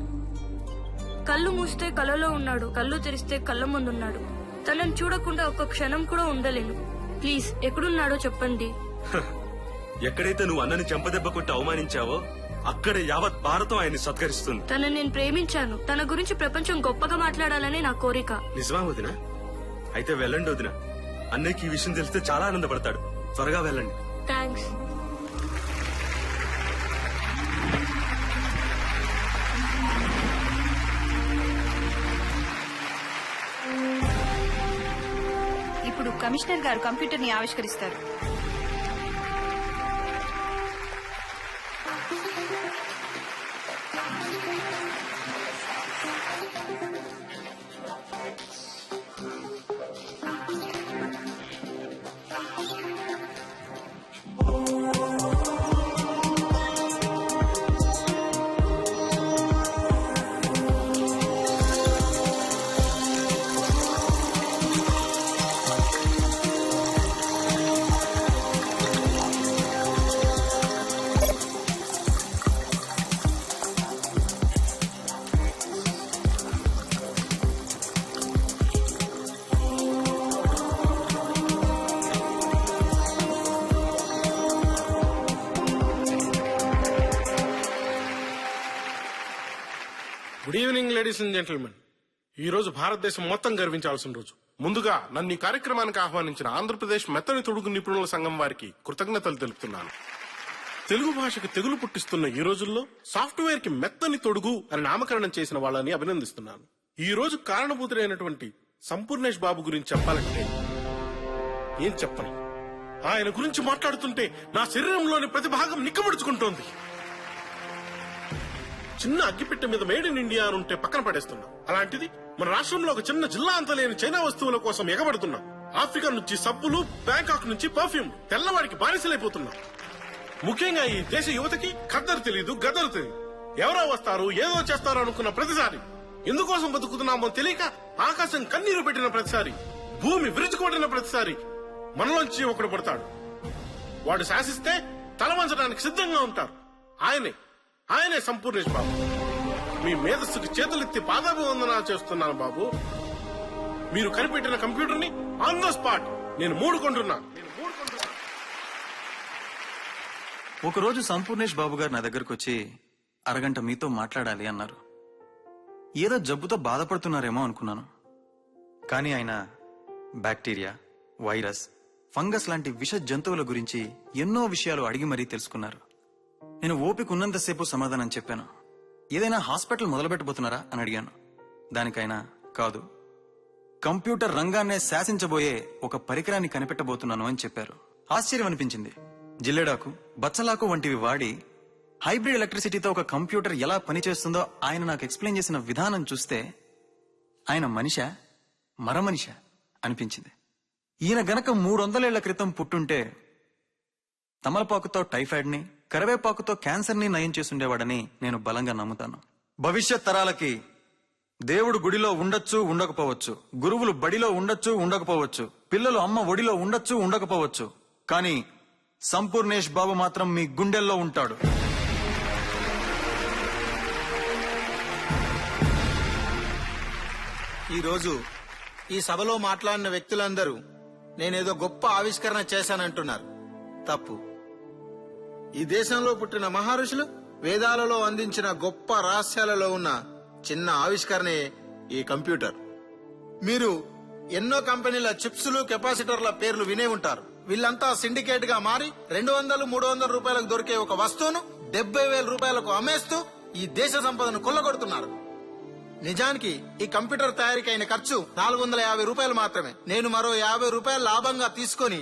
కళ్ళు మూస్తే కలలో ఉన్నాడు, కళ్ళు తెరిస్తే కళ్ళ ముందున్నాడు. తనని చూడకుండా ఒక్క క్షణం కూడా ఉండలేను. ప్లీజ్ ఎక్కడున్నాడో చెప్పండి. ఎక్కడైతే నువ్వు అన్నని చెంపదెబ్బ కొట్టి అవమానించావో అక్కడే యావత్ భారతం ఆయన్ని సత్కరిస్తుంది. తనని నేను ప్రేమించాను. తన గురించి ప్రపంచం గొప్పగా మాట్లాడాలని నా కోరిక. నిజమా వదినా? అయితే వెళ్ళండి వదినా. అన్నయ్యకి ఈ విషయం తెలిస్తే చాలా ఆనందపడతాడు. త్వరగా వెళ్ళండి. థ్యాంక్స్. ఇప్పుడు కమిషనర్ గారు కంప్యూటర్ ని ఆవిష్కరిస్తారు. Good evening ladies and gentlemen. ఈ రోజు భారతదేశం మొత్తం గర్వించాల్సిన రోజు. ముందుగా నన్ను ఈ కార్యక్రమానికి ఆహ్వానించిన ఆంధ్రప్రదేశ్ మెత్తని తొడుగు నిపుణుల సంఘం వారికి కృతజ్ఞతలు తెలుపుతున్నాను. తెలుగు భాషకు తెగులు పుట్టిస్తున్న ఈ రోజుల్లో సాఫ్ట్వేర్ కి మెత్తని తొడుగు అని నామకరణం చేసిన వాళ్ళని అభినందిస్తున్నాను. ఈ రోజు కారణభూతుడైనటువంటి సంపూర్ణేష్ బాబు గురించి చెప్పాలంటే ఏం చెప్పను. ఆయన గురించి మాట్లాడుతుంటే నా శరీరంలోని ప్రతి భాగం నిక్కబడుచుకుంటోంది. చిన్న అగ్గిపెట్టె మీద మేడ్ ఇన్ ఇండియా అని ఉంటే పక్కన పడేస్తున్నాం. అలాంటిది మన రాష్ట్రంలో ఒక చిన్న జిల్లా అంత లేని చైనా వస్తువుల కోసం ఎగబడుతున్నాం. ఆఫ్రికా నుంచి సబ్బులు, బ్యాంకాక్ నుంచి పర్ఫ్యూమ్, తెల్లవాడికి బానిసలైపోతున్నాం. ముఖ్యంగా ఈ దేశ యువతకి ఖద్దరు తెలీదు, గద్దరు తెలీదు. ఎవరో వస్తారు, ఏదో చేస్తారు అనుకున్న ప్రతిసారి, ఎందుకోసం బతుకుతున్నామో తెలియక ఆకాశం కన్నీరు పెట్టిన ప్రతిసారి, భూమి విరుచుకొట్టిన ప్రతిసారి మనలోంచి ఒకడు పడతాడు. వాడు శాసిస్తే తల వంచడానికి సిద్ధంగా ఉంటారు. ఆయనే సంపూర్ణేష్ బాబు. మీ మేధస్సుకు చేతులెత్తి పాదాభివందనాలు చేస్తున్నాను బాబు. మీరు కనిపెట్టిన కంప్యూటర్ ని ఆన్ ద స్పాట్ నేను మూడుకుంటున్నా. ఒకరోజు సంపూర్ణేష్ బాబు గారు నా దగ్గరకు వచ్చి అరగంట మీతో మాట్లాడాలి అన్నారు. ఏదో జబ్బుతో బాధపడుతున్నారేమో అనుకున్నాను. కానీ ఆయన బ్యాక్టీరియా, వైరస్, ఫంగస్ లాంటి విష జంతువుల గురించి ఎన్నో విషయాలు అడిగి మరీ తెలుసుకున్నారు. నేను ఓపిక ఉన్నంతసేపు సమాధానం చెప్పాను. ఏదైనా హాస్పిటల్ మొదలుపెట్టబోతున్నారా అని అడిగాను. దానికైనా కాదు, కంప్యూటర్ రంగాన్నే శాసించబోయే ఒక పరికరాన్ని కనిపెట్టబోతున్నాను అని చెప్పారు. ఆశ్చర్యం అనిపించింది. జిల్లెడాకు, బచ్చలాకు వంటివి వాడి హైబ్రిడ్ ఎలక్ట్రిసిటీతో ఒక కంప్యూటర్ ఎలా పనిచేస్తుందో ఆయన నాకు ఎక్స్ప్లెయిన్ చేసిన విధానం చూస్తే ఆయన మనిషా మరమనిషా అనిపించింది. ఈయన గనక 300 ఏళ్ల క్రితం పుట్టుంటే తమలపాకుతో టైఫాయిడ్ ని, కరివేపాకుతో క్యాన్సర్ ని నయం చేసుండేవాడని నేను బలంగా నమ్ముతాను. భవిష్యత్ తరాలకి దేవుడు గుడిలో ఉండొచ్చు, ఉండకపోవచ్చు, గురువులు బడిలో ఉండొచ్చు, ఉండకపోవచ్చు, పిల్లలు అమ్మ ఒడిలో ఉండొచ్చు, ఉండకపోవచ్చు, కానీ సంపూర్ణేష్ బాబు మాత్రం మీ గుండెల్లో ఉంటాడు. ఈరోజు ఈ సభలో మాట్లాడిన వ్యక్తులందరూ నేనేదో గొప్ప ఆవిష్కరణ చేశానంటున్నారు. తప్పు. ఈ దేశంలో పుట్టిన మహర్షులు వేదాలలో అందించిన గొప్ప రహస్యాలలో ఉన్న చిన్న ఆవిష్కరణే ఈ కంప్యూటర్. మీరు ఎన్నో కంపెనీల చిప్స్లు, కెపాసిటర్ల పేర్లు వినే ఉంటారు. వీళ్ళంతా సిండికేట్ గా మారి 200-300 రూపాయలకు దొరికే ఒక వస్తువును 70,000 రూపాయలకు అమ్మేస్తూ ఈ దేశ సంపదను కొల్లగొడుతున్నారు. నిజానికి ఈ కంప్యూటర్ తయారీకి అయిన ఖర్చు 450 రూపాయలు మాత్రమే. నేను మరో 50 రూపాయలు లాభంగా తీసుకొని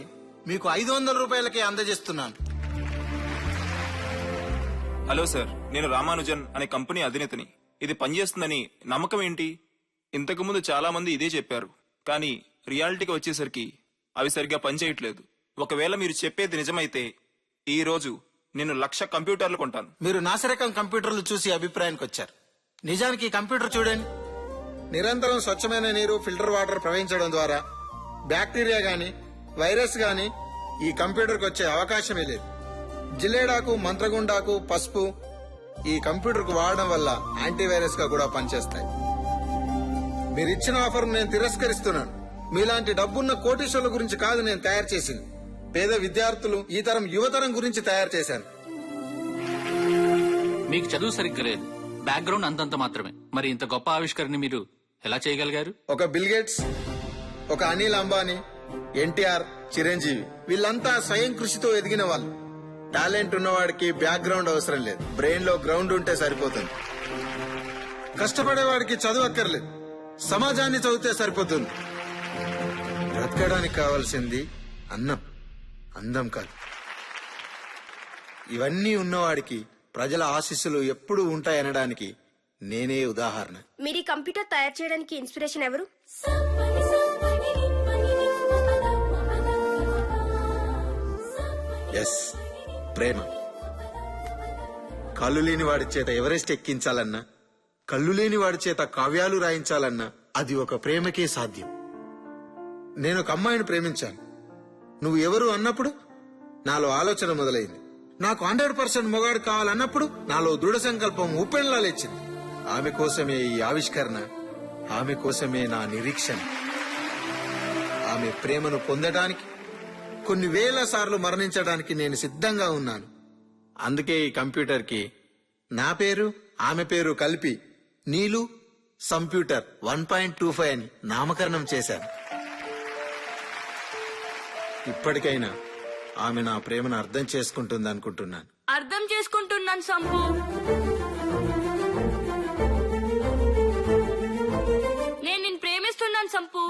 మీకు 500 రూపాయలకే అందజేస్తున్నాను. హలో సార్, నేను రామానుజన్ అనే కంపెనీ అధినేతని. ఇది పనిచేస్తుందని నమ్మకం ఏంటి? ఇంతకు ముందు చాలా మంది ఇదే చెప్పారు, కానీ రియాలిటీకి వచ్చేసరికి అవి సరిగ్గా పనిచేయట్లేదు. ఒకవేళ మీరు చెప్పేది నిజమైతే ఈ రోజు నేను 1,00,000 కంప్యూటర్లు కొంటాను. మీరు నాసిరకం కంప్యూటర్లు చూసి అభిప్రాయానికి వచ్చారు. నిజానికి ఈ కంప్యూటర్ చూడండి. నిరంతరం స్వచ్ఛమైన నీరు, ఫిల్టర్ వాటర్ ప్రవహించడం ద్వారా బ్యాక్టీరియా గాని వైరస్ గాని ఈ కంప్యూటర్కి వచ్చే అవకాశమే లేదు. జిల్లేడాకు, మంత్రగుండాకు, పసుపు ఈ కంప్యూటర్కు వాడడం వల్ల యాంటీవైరస్ గా కూడా పనిచేస్తాయి. మీరు ఇచ్చిన ఆఫర్ నేను తిరస్కరిస్తున్నాను. మీలాంటి డబ్బున్న కోటీశ్వర్ల గురించి కాదు నేను తయారు చేసింది. పేద విద్యార్థులు, ఈ తరం యువతరం గురించి తయారు చేశాను. మీకు చదువు సరిగ్గా లేదు, బ్యాక్గ్రౌండ్ అంతంత మాత్రమే. మరి ఇంత గొప్ప ఆవిష్కరణ మీరు ఎలా చేయగలిగారు? ఒక బిల్ గేట్స్, ఒక అనిల్ అంబానీ, ఎన్టీఆర్, చిరంజీవి వీళ్ళంతా స్వయం కృషితో ఎదిగిన వాళ్ళు. టాలెంట్ ఉన్నవాడికి బ్యాక్గ్రౌండ్ అవసరం లేదు, బ్రెయిన్ లో గ్రౌండ్ ఉంటే సరిపోతుంది. కష్టపడేవాడికి చదువు అక్కర్లేదు, సమాజాన్ని చదివితే సరిపోతుంది. బ్రతకడానికి కావాల్సింది అన్నం, అందం కాదు. ఇవన్నీ ఉన్నవాడికి ప్రజల ఆశీస్సులు ఎప్పుడూ ఉంటాయనడానికి నేనే ఉదాహరణ. మీరు ఈ కంప్యూటర్ తయారు చేయడానికి ఇన్స్పిరేషన్ ఎవరు? ఎస్, ప్రేమ. కళ్ళు లేని వాడి చేత ఎవరెస్ట్ ఎక్కించాలన్నా, కళ్ళు లేని వాడి చేత కావ్యాలు రాయించాలన్నా అది ఒక ప్రేమకే సాధ్యం. నేను ఒక అమ్మాయిని ప్రేమించాను. నువ్వు ఎవరు అన్నప్పుడు నాలో ఆలోచన మొదలైంది. నాకు 100% మొగాడు కావాలన్నప్పుడు నాలో దృఢ సంకల్పం ఉప్పెన్లా లేచింది. ఆమె కోసమే ఈ ఆవిష్కరణ, ఆమె కోసమే నా నిరీక్షణ. ఆమె ప్రేమను పొందడానికి కొన్ని వేల సార్లు మరణించడానికి నేను సిద్ధంగా ఉన్నాను. అందుకే ఈ కంప్యూటర్ కి నా పేరు, ఆమె పేరు కలిపి నీలు సంప్యూటర్ 1.25 అని నామకరణం చేశాను. ఇప్పటికైనా ఆమె నా ప్రేమను అర్థం చేసుకుంటుంది అనుకుంటున్నాను. అర్థం చేసుకుంటున్నాను సంపు. నేను నిన్ను ప్రేమిస్తున్నాను సంపు.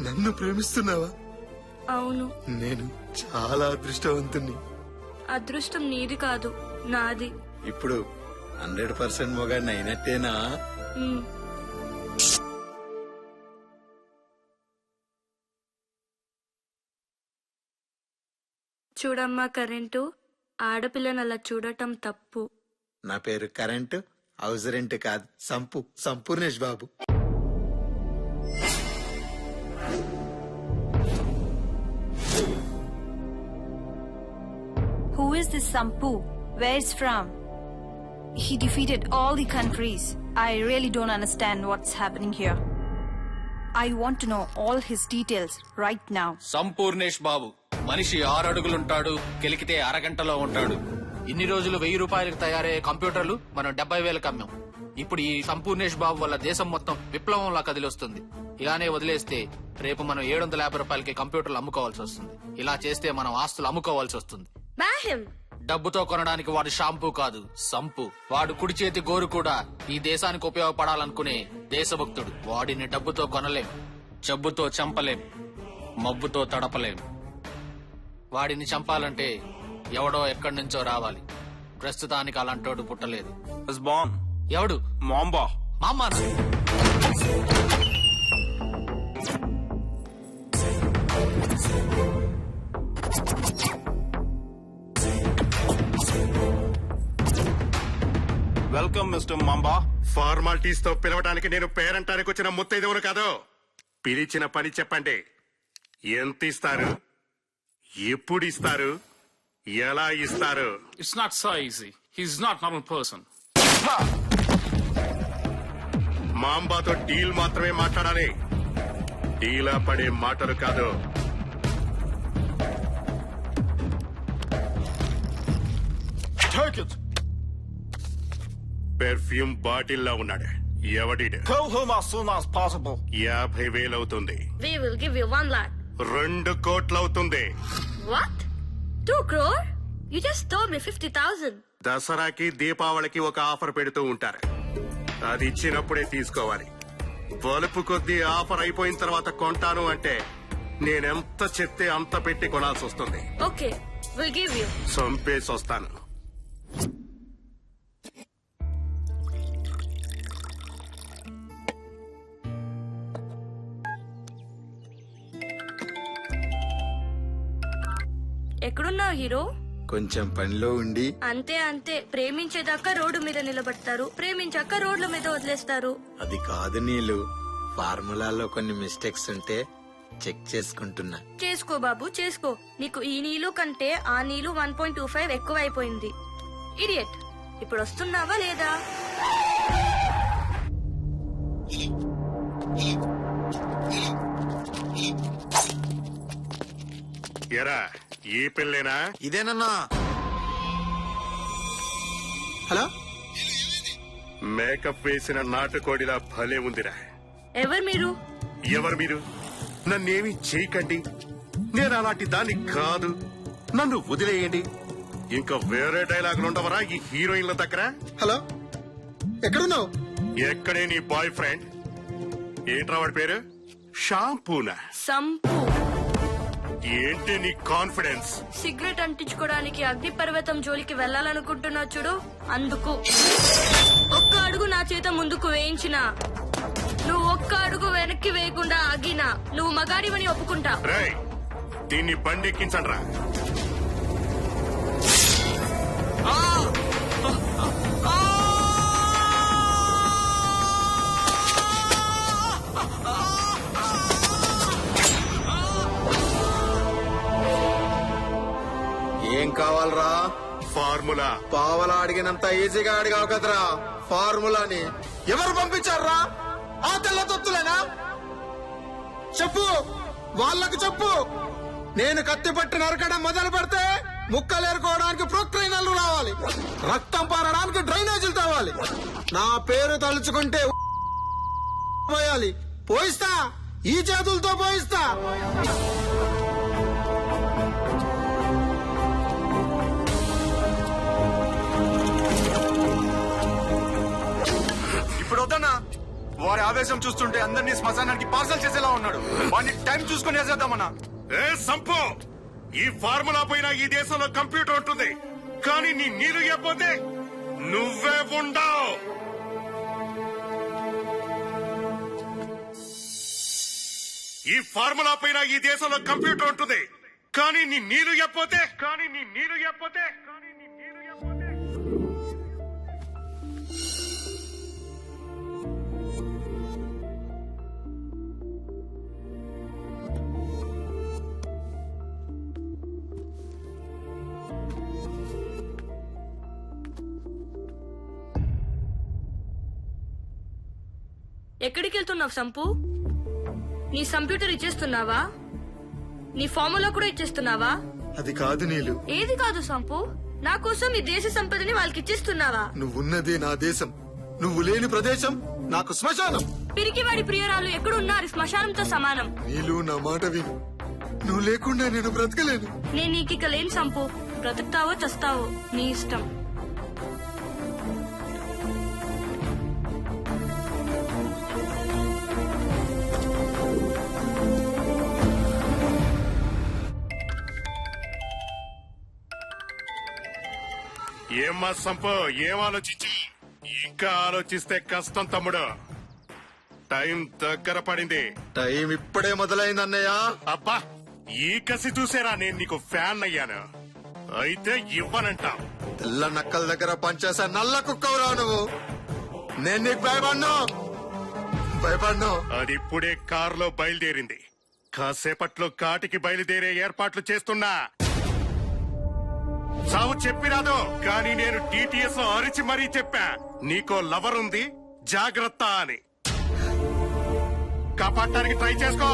నన్ను ప్రేమిస్తున్నావా? అవును. నేను చాలా అదృష్టవంతుణ్ణి. అదృష్టం నీది కాదు, నాది. ఇప్పుడు 100% మొగాడిని అయినట్టేనా? చూడమ్మా కరెంటు, ఆడపిల్లని అలా చూడటం తప్పు. నా పేరు కరెంటు, హౌస్ రెంట్ కాదు, సంపూర్ణేష్ బాబు. Who is this Sampu? Where is from? He defeated all the countries. I really don't understand what's happening here. I want to know all his details right now. Sampoornesh Babu మనిషి 6 అడుగులుంటాడు, గెలికితే అరగంటలో ఉంటాడు. ఇన్ని రోజులు 1000 రూపాయలకు తయారయ్యే కంప్యూటర్లు మనం 70,000కి అమ్మాం. ఇప్పుడు ఈ సంపూర్ణేష్ బాబు వల్ల దేశం మొత్తం విప్లవంలా కదిలొస్తుంది. ఇలానే వదిలేస్తే రేపు మనం 750 రూపాయలకి కంప్యూటర్లు అమ్ముకోవాల్సి వస్తుంది. ఇలా చేస్తే మనం ఆస్తులు అమ్ముకోవాల్సి వస్తుంది. డబ్బుతో కొనడానికి వాడు షాంపూ కాదు, సంపు. వాడు కుడి చేతి గోరు కూడా ఈ దేశానికి ఉపయోగపడాలనుకునే దేశభక్తుడు. వాడిని డబ్బుతో కొనలేం, జబ్బుతో చంపలేం, మబ్బుతో తడపలేం. వాడిని చంపాలంటే ఎవడో ఎక్కడి నుంచో రావాలి. ప్రస్తుతానికి అలాంటోడు పుట్టలేదు. ఎవడు? మాంబా. మామా వెల్కమ్ మిస్టర్ మాంబా. ఫార్మాలిటీస్ తో పిలవడానికి నేను పేరంటానికి వచ్చిన ముత్తైదవును కాదు. పిలిచిన పని చెప్పండి. ఎంత ఇస్తారు, ఎప్పుడు ఇస్తారు, ఎలా ఇస్తారు? It's not so easy. He's not normal person. మాంబాతో డీల్ మాత్రమే మాట్లాడాలి, డీలా పడే మాటలు కాదు. పెర్ఫ్యూమ్ బాటిల్లా ఉన్నాడు. ఎవడిడు? Kill him as soon as possible. 50,000 అవుతుంది. We will give you 1 lakh. 2 కోట్లు అవుతుంది. What? 2 crore? You just told me 50,000. దసరాకి దీపావళికి ఒక ఆఫర్ పెడుతూ ఉంటారు. అది ఇచ్చినప్పుడే తీసుకోవాలి. బలుపు కొద్దీ ఆఫర్ అయిపోయిన తర్వాత కొంటాను అంటే నేనెంత చెప్తే అంత పెట్టి కొనాల్సి వస్తుంది. Okay, we'll give you. చంపేసి వస్తాను. ఎక్కడున్నావు హీరో? కొంచెం పనిలో ఉండి. అంతే అంతే, ప్రేమించేదాకా రోడ్డు మీద నిలబడతారు, ప్రేమించాక రోడ్ల మీద వదిలేస్తారు. అది కాదు నీళ్ళు, ఫార్ములాలో కొన్ని మిస్టేక్స్ ఉంటే చెక్ చేసుకుంటున్నా. చేసుకో బాబు చేసుకో. నీకు ఈ నీళ్ళు కంటే ఆ నీళ్ళు 1.25 ఎక్కువ అయిపోయింది. ఇడియట్. ఇప్పుడు వస్తున్నావా లేదా? ఎరా ఈ పిల్లేనా? ఇదేనన్నా. హలో, మేకప్ వేసిన నాటుకోడిలా భలే ఉందిరా. ఎవరు మీరు? ఎవరు మీరు? నన్నేమి చేయకండి, నేను అలాంటి దాన్ని కాదు, నన్ను వదిలేయండి. ఇంకా వేరే డైలాగులు ఉండవరా ఈ హీరోయిన్ల దగ్గర? హలో, ఎక్కడున్నావు? ఎక్కడే నీ బాయ్ ఫ్రెండ్? ఏంట్రా వాడి పేరు? షాంపూనా? సంపు. ఏంటి నీ కాన్ఫిడెన్స్? సిగరెట్ అంటించుకోవడానికి అగ్నిపర్వతం జోలికి వెళ్ళాలనుకుంటున్నా చూడు, అందుకు. ఒక్క అడుగు నా చేత ముందుకు వేయించినా, నువ్వు ఒక్క అడుగు వెనక్కి వేయకుండా ఆగినా నువ్వు మగాడివని ఒప్పుకుంటా. రేయ్, దీన్ని బండెక్కించండి రా. ఏం కావాలరా? ఫార్ములా. పావలా అడిగినంత ఈజీగా అడిగావు కదరా ఫార్ములాని. ఎవరు పంపించారా? ఆ తెల్ల తొత్తులేనా? చెప్పు, వాళ్ళకు చెప్పు. నేను కత్తి పట్టి నరకడం మొదలు పెడితే ముక్కలు ఏరుకోవడానికి ప్రొక్లైనర్లు రావాలి, రక్తం పారడానికి డ్రైనేజీలు తవ్వాలి, నా పేరు తలుచుకుంటే పోయాలి. పోయిస్తా, ఈ చేతులతో పోయిస్తా. ఇప్పుడు వద్దన్నా, వారి ఆవేశం చూస్తుంటే అందరినీ శ్మశానానికి పార్సల్ చేసేలా ఉన్నాడు. వాడిని టైం చూసుకుని వేసేద్దామన్నా. ఏ సంపు, ఈ ఫార్ములా పైన ఈ దేశంలో కంప్యూటర్ ఉంటుంది, కానీ నీ నీరు ఇవ్వకపోతే నువ్వే ఉండవు. ఈ ఫార్ములా పైన ఈ దేశంలో కంప్యూటర్ ఉంటుంది, కానీ నీ నీరు ఇవ్వకపోతే ఎక్కడికి వెళ్తున్నావు సంపు? నీ కంప్యూటర్ ఇచ్చేస్తున్నావా? నీ ఫార్ములా కూడా ఇచ్చేస్తున్నావా? అది కాదు నీలు. ఏది కాదు సంపు? నా కోసం ఈ దేశ సంపదని వాళ్ళకి ఇచ్చేస్తున్నావా? నువ్వున్నదే నా దేశం, నువ్వు లేని ప్రదేశం నాకు శ్మశానం. పిరికివాడి ప్రియురాలు ఎక్కడున్నారు శ్మశానంతో సమానం. నీలు, నా మాట విను. నువ్వు లేకుండా నేను బ్రతకలేను. నేను నీకిక లేని సంపు. బ్రతుకుతావో చస్తావో నీ ఇష్టం. ఏమ్మా సంపు, ఏం ఆలోచించి? ఇంకా ఆలోచిస్తే కష్టం తమ్ముడు. టైం దగ్గర పడింది. టైం ఇప్పుడే మొదలైంది అన్నయ్య. అబ్బా, ఈ కసి చూసేరా నేను నీకు ఫ్యాన్ అయ్యాను. అయితే ఇవ్వనంటా. తెల్ల నక్కల దగ్గర పనిచేసే నల్ల కుక్కవురా నువ్వు. నేను నీకు భయపడ్ను. అది ఇప్పుడే కారులో బయలుదేరింది. కాసేపట్లో కాటికి బయలుదేరే ఏర్పాట్లు చేస్తున్నా. సావు చెప్పిరాదు, కానీ నేను టీటీఎస్ లో అరిచి మరీ చెప్పా, నీకో లవర్ ఉంది జాగ్రత్త అని. కాపాడటానికి ట్రై చేసుకో.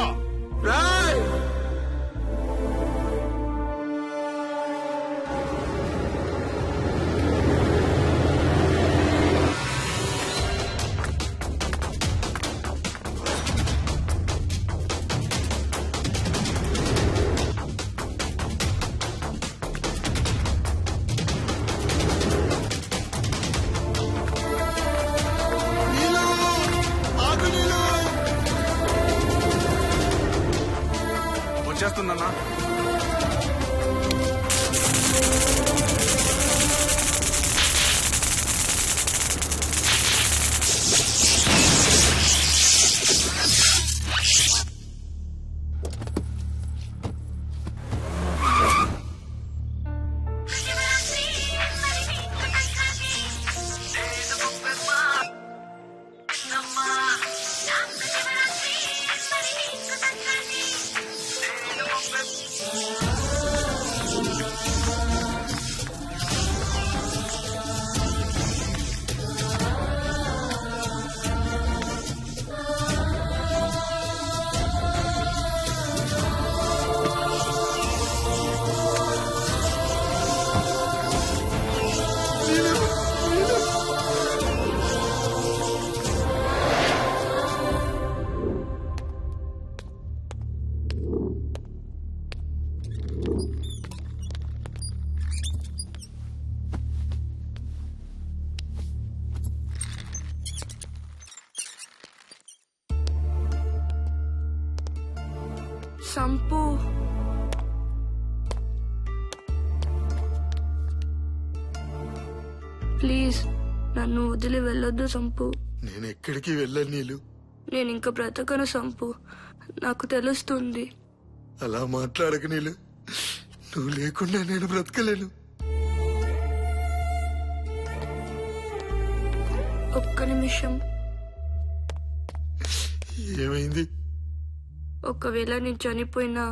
సంపు. ప్లీజ్ నన్ను వదిలి వెళ్ళొద్దు సంపు. నేను ఎక్కడికి వెళ్ళను నీలు. నేను ఇంకా బ్రతకను సంపు, నాకు తెలుస్తుంది. అలా మాట్లాడక నీలు. నువ్వు లేకుండా నేను బ్రతకలేను. ఒక్క నిమిషం. ఏమైంది? ఒకవేళ నేను చనిపోయినా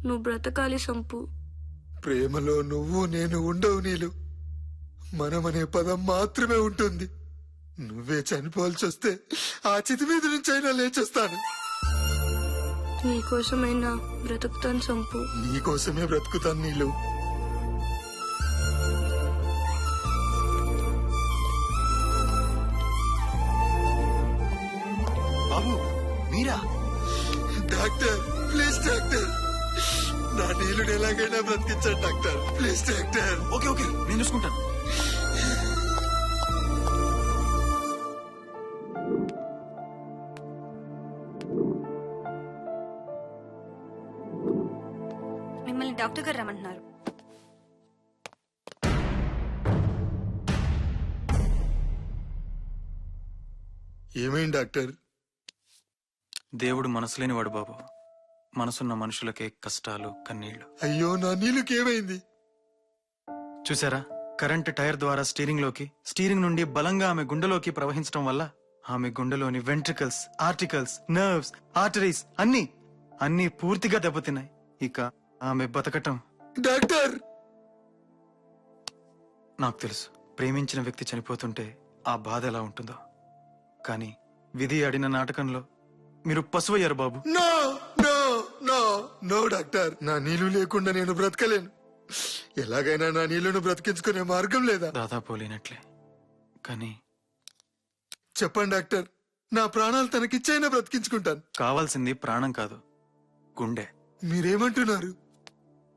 నువ్వు బ్రతకాలి సంపు. ప్రేమలో నువ్వు నేను ఉండవు నీలు. మనమనే పదం మాత్రమే ఉంటుంది. నువ్వే చనిపోవాల్సి వస్తే ఆ చితి మీద నుంచి అయినా లేచేస్తాను. నీకోసమైనా బ్రతుకుతాను సంపు. నీకోసమే బ్రతుకుతాను నీలు. బాబు మీరా? డాక్టర్ ప్లీజ్ డాక్టర్, నా నీళ్ళని ఎలాగైనా బ్రతికించాను doctor. Please doctor. Okay okay నేను చూసుకుంటాను. మిమ్మల్ని డాక్టర్ గారు రమ్మంటున్నారు. ఏమైంది డాక్టర్? దేవుడు మనసులేనివాడు బాబు. మనసున్న మనుషులకే కష్టాలు కన్నీళ్లు. అయ్యో నా నీళ్ళకి ఏమైంది? చూసారా, కరెంట్ టైర్ ద్వారా స్టీరింగ్ నుండి బలంగా ఆమె గుండెలోకి ప్రవహించడం వల్ల ఆమె గుండెలోని వెంట్రికల్స్, ఆర్టికల్స్, నర్వ్స్, ఆర్టరీస్ అన్నీ పూర్తిగా దెబ్బతిన్నాయి. ఇక ఆమె బతకటం. డాక్టర్ నాకు తెలుసు, ప్రేమించిన వ్యక్తి చనిపోతుంటే ఆ బాధ ఎలా ఉంటుందో. కానీ విధి ఆడిన నాటకంలో మీరు పశువయ్యారు Babu. No no no no doctor, నా నీళ్లు లేకుండా నేను బ్రతకలేను. ఎలాగైనా నా నీళ్లను బ్రతికించుకునే మార్గం లేదా? దాదాపు లేనట్లే. కానీ చెప్పండి డాక్టర్, నా ప్రాణాలు తనకిచ్చైనా బ్రతికించుకుంటాను. కావాల్సింది ప్రాణం కాదు, గుండె. మీరేమంటున్నారు?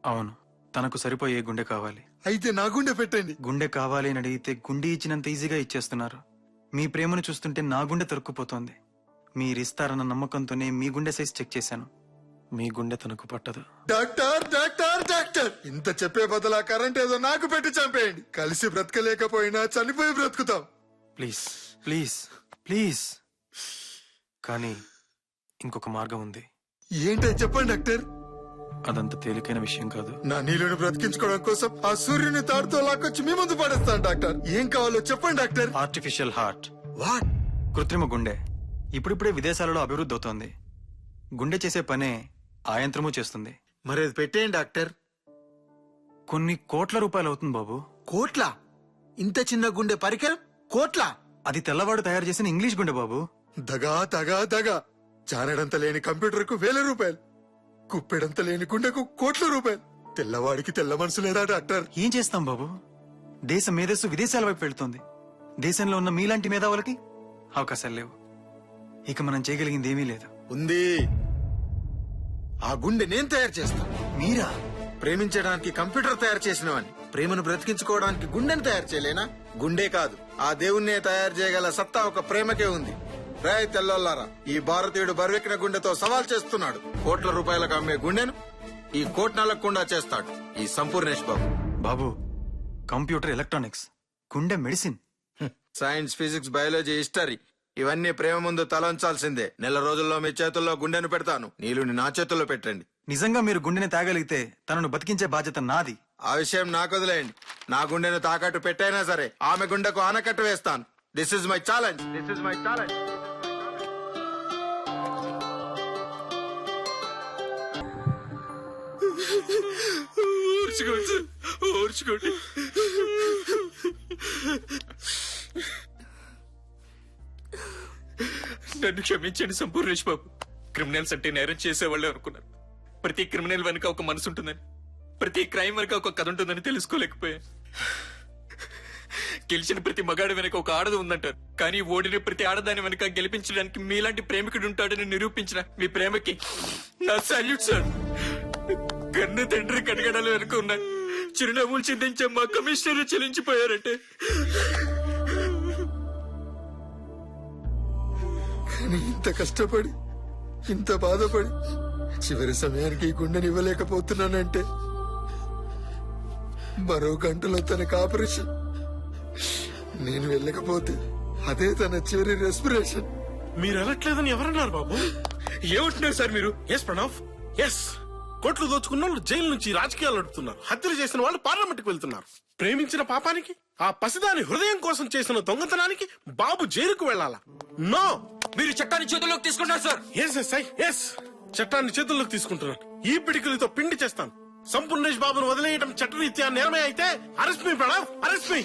అవును, తనకు సరిపోయే గుండె కావాలి. అయితే నా గుండె పెట్టండి. గుండె కావాలి అని అడిగితే గుండె ఇచ్చినంత ఈజీగా ఇచ్చేస్తున్నారు. మీ ప్రేమను చూస్తుంటే నా గుండె తరుక్కుపోతోంది. మీరిస్తారన్న నమ్మకంతోనే మీ గుండె సైజ్ చెక్ చేశాను. మీ గుండె తనకు పట్టదు. డాక్టర్ డాక్టర్ డాక్టర్, ఇంత చెప్పే బదులా కరెంట్ ఏదో నాకు పెట్టి చంపేయండి. కలిసి బ్రతకలేకపోయినా చనిపోయి బ్రతుకుతాం. Please please please. కానీ ఇంకొక మార్గం ఉంది. ఏంటో చెప్పండి డాక్టర్. అదంత తేలికైన విషయం కాదు. నా నీళ్ళను బ్రతికించుకోవడం కోసం ఆ సూర్యుని తాడుతో లాక్కొచ్చి మీ ముందు పడేస్తాను డాక్టర్. ఏం కావాలో చెప్పండి డాక్టర్. Artificial heart. వాట్? కృత్రిమ గుండె ఇప్పుడిప్పుడే విదేశాలలో అభివృద్ధి అవుతోంది. గుండె చేసే పనే ఆ యంత్రము చేస్తుంది. మరి అది పెట్టేయండి డాక్టర్. కొన్ని కోట్ల రూపాయలు అవుతుంది బాబు. కోట్ల? ఇంత చిన్న గుండె పరికరం కోట్ల? అది తెల్లవాడు తయారు చేసిన ఇంగ్లీష్ గుండె బాబు. దగా దగా దగా. జానడంత లేని కంప్యూటర్ కు 1000 రూపాయలు, కుప్పెడంత లేని గుండెకు కోట్ల రూపాయలు. తెల్లవాడికి తెల్ల మనసు లేదా డాక్టర్? ఏం చేస్తాం బాబు, దేశ మేధస్సు విదేశాల వైపు వెళ్తోంది. దేశంలో ఉన్న మీలాంటి మేధావులకి అవకాశాలు లేవు. ఇక మనం చేయగలిగింది ఏమీ లేదు. ఉంది. ఆ గుండె నేను తయారు చేస్తాను. మీరా? ప్రేమించడానికి కంప్యూటర్ తయారు చేసినవాడిని, ప్రేమను బ్రతికించుకోవడానికి గుండెను తయారు చేయలేనా? గుండె కాదు, ఆ దేవుణ్ణే తయారు చేయగల సత్తా ఒక ప్రేమకే ఉంది. రాయ్ తెల్లోల్లారా, ఈ భారతీయుడు బరువెక్కిన గుండెతో సవాల్ చేస్తున్నాడు. కోట్ల రూపాయలకు అమ్మే గుండెను ఈ కోట్నలకుండా చేస్తాడు ఈ సంపూర్ణేష్ బాబు. బాబు, కంప్యూటర్ ఎలక్ట్రానిక్స్, గుండె medicine. Science, physics, biology, history ఇవన్నీ ప్రేమ ముందు తలంచాల్సిందే. 1 నెల రోజుల్లో మీ చేతుల్లో గుండెను పెడతాను. నీళ్ళని నా చేతుల్లో పెట్టండి. నిజంగా మీరు గుండెని తాగలిగితే తనను బతికించే బాధ్యత నాది. ఆ విషయం నాకు వదిలేయండి. నా గుండెను తాకట్టు పెట్టైనా సరే ఆమె గుండెకు ఆనకట్టు వేస్తాను. This is my challenge. This is my challenge. ఓర్చుకోండి. నన్ను క్షమించండి సంపూర్ణేష్ బాబు. క్రిమినల్స్ అంటే నేరం చేసేవాళ్ళే అనుకున్నారు. ప్రతి క్రిమినల్ వెనుక ఒక మనసు ఉంటుందని, ప్రతి క్రైమ్ వెనుక ఒక కథ ఉంటుందని తెలుసుకోలేకపోయా. గెలిచిన ప్రతి మగాడి వెనుక ఒక ఆడది ఉందంటారు, కానీ ఓడిన ప్రతి ఆడదాని వెనుక గెలిపించడానికి మీలాంటి ప్రేమికుడు ఉంటాడని నిరూపించిన మీ ప్రేమకి నా సాల్యూట్ సార్. కన్న తండ్రి కడగడాలు వెనుక ఉన్న చిరునవ్వులు చిందించే మా కమిషనర్ చెల్లించిపోయారంటే కానీ ఇంత కష్టపడి, ఇంత బాధపడి చివరి సమయానికి ఈ గుండెని ఇవ్వలేకపోతున్నానంటే మరో గంటలో తనకు ఆపరేషన్. నేను వెళ్ళకపోతే అదే తన చివరి రెస్పిరేషన్. మీరు వెళ్ళట్లేదని ఎవరన్నారు బాబు? ఏమంటున్నారు సార్ మీరు? Yes Pranav, yes. కోట్లు దోచుకున్న వాళ్ళు జైలు నుంచి రాజకీయాలు నడుపుతున్నారు. హత్యలు చేసిన వాళ్ళు పార్లమెంట్ కు వెళ్తున్నారు. ప్రేమించిన పాపానికి, ఆ పసిదాని హృదయం కోసం చేసిన దొంగతనానికి బాబు జైలుకు వెళ్ళాలా? నో. మీరు చట్టాన్ని చేతుల్లోకి తీసుకుంటారు సార్. ఎస్, చట్టాన్ని చేతుల్లోకి తీసుకుంటున్నాను. ఈ పిడికిలతో పిండి చేస్తాను. సంపూర్ణేష్ బాబును వదిలేయడం చట్టరీత్యా నేరమే అయితే అరెస్ట్ మీ ప్రణవ్, అరెస్ట్ మీ.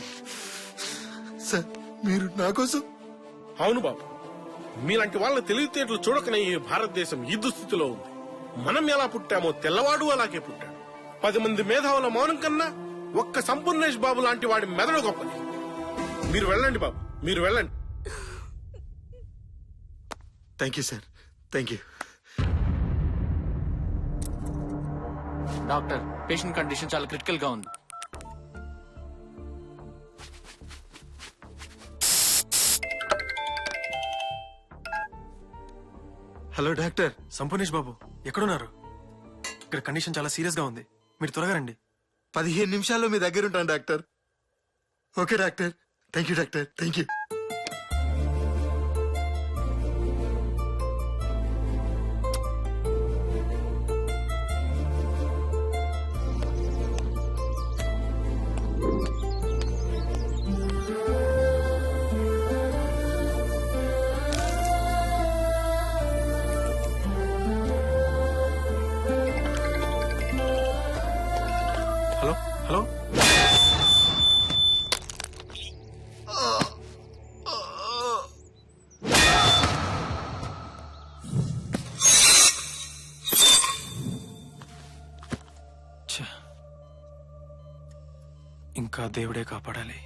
సార్ మీరు నా కోసం? అవును బాబు, మీలాంటి వాళ్ళ తెలివితేటలు చూడకనే ఈ భారతదేశం ఈ దుస్థితిలో ఉంది. మనం ఎలా పుట్టామో తెల్లవాడు అలాగే పుట్టాడు. 10 మంది మేధావుల మౌనం కన్నా ఒక్క సంపూర్ణేష్ బాబు లాంటి వాడి మెదడు గొప్పది. మీరు వెళ్ళండి బాబు, మీరు వెళ్ళండి. Thank you sir, thank you. Doctor, patient condition చాలా క్రిటికల్ గా ఉంది. Hello doctor. సంపూర్ణేష్ బాబు ఎక్కడున్నారు? ఇక్కడ కండిషన్ చాలా సీరియస్ గా ఉంది, మీరు త్వరగా రండి. 15 నిమిషాల్లో మీ దగ్గర ఉంటాను doctor. Okay doctor, thank you doctor, thank you. Hello hello. ఇంకా దేవుడే కాపాడాలి.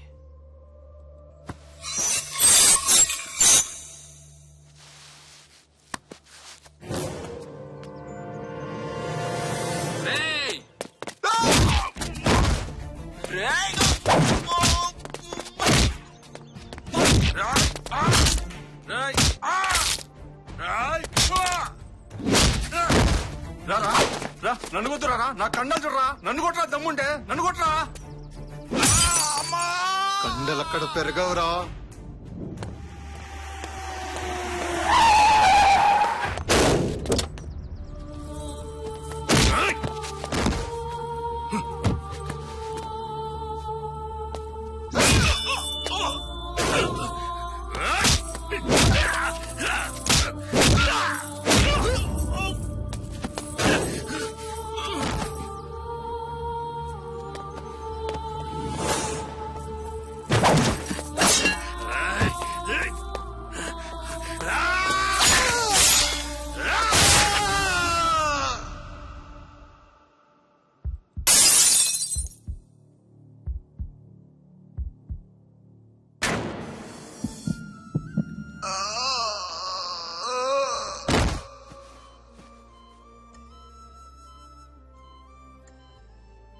నన్ను కొట్టురా, నా కండాలు చూడరా, నన్ను కొట్టరా, దమ్ముంటే నన్ను కొట్టరా. కండలక్కడ పెరగవురా.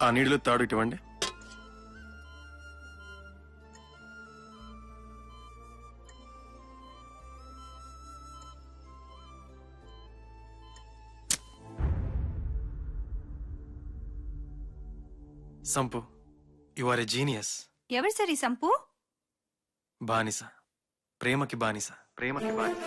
ఆ నీళ్లు తాడు ఇటువంటి. Sampu, you are a genius. ఎవరు సరి సంపు? బానిస, ప్రేమకి బానిస, ప్రేమకి బానిస.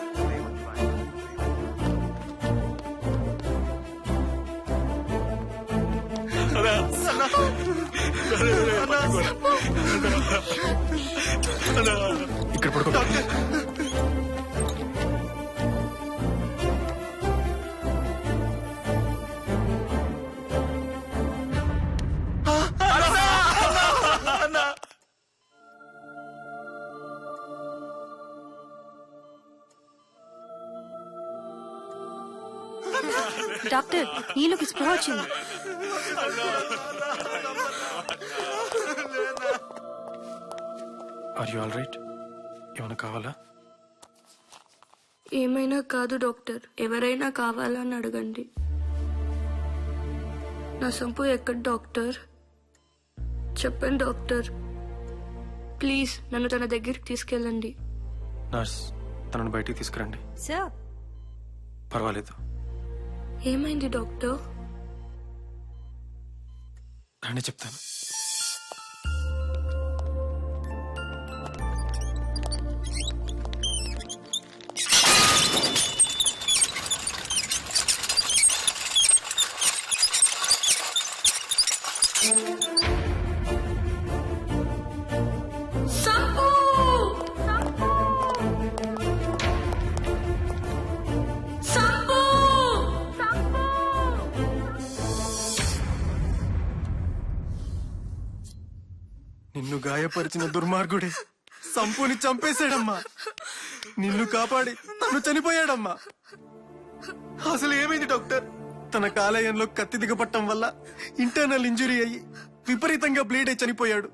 ఇక్కడ పడుకో. డాక్టర్, నీళ్ళకి స్పృహ వచ్చింది. Are you all right? ఏమైనా కావాలా? ఏమైనా కాదు డాక్టర్, ఎవరైనా కావాలని అడగండి. నా సంపు ఎక్కడ డాక్టర్? చెప్పండి డాక్టర్, ప్లీజ్ నన్ను తన దగ్గరికి తీసుకెళ్ళండి. నర్స్, తనను బయటికి తీసుకురండి. సార్, పర్వాలేదు, ఏమైంది డాక్టర్? రాణి చెప్తాను. సంపు! సంపు! నిన్ను గాయపరిచిన దుర్మార్గుడే సంపుని చంపేశాడమ్మా. నిన్ను కాపాడి తను చనిపోయాడమ్మా. అసలు ఏమైంది డాక్టర్? తన కాలేయంలో కత్తి దిగపట్టం వల్ల ఇంటర్నల్ ఇంజురీ అయ్యి విపరీతంగా బ్లీడ్ అయి చనిపోయాడు.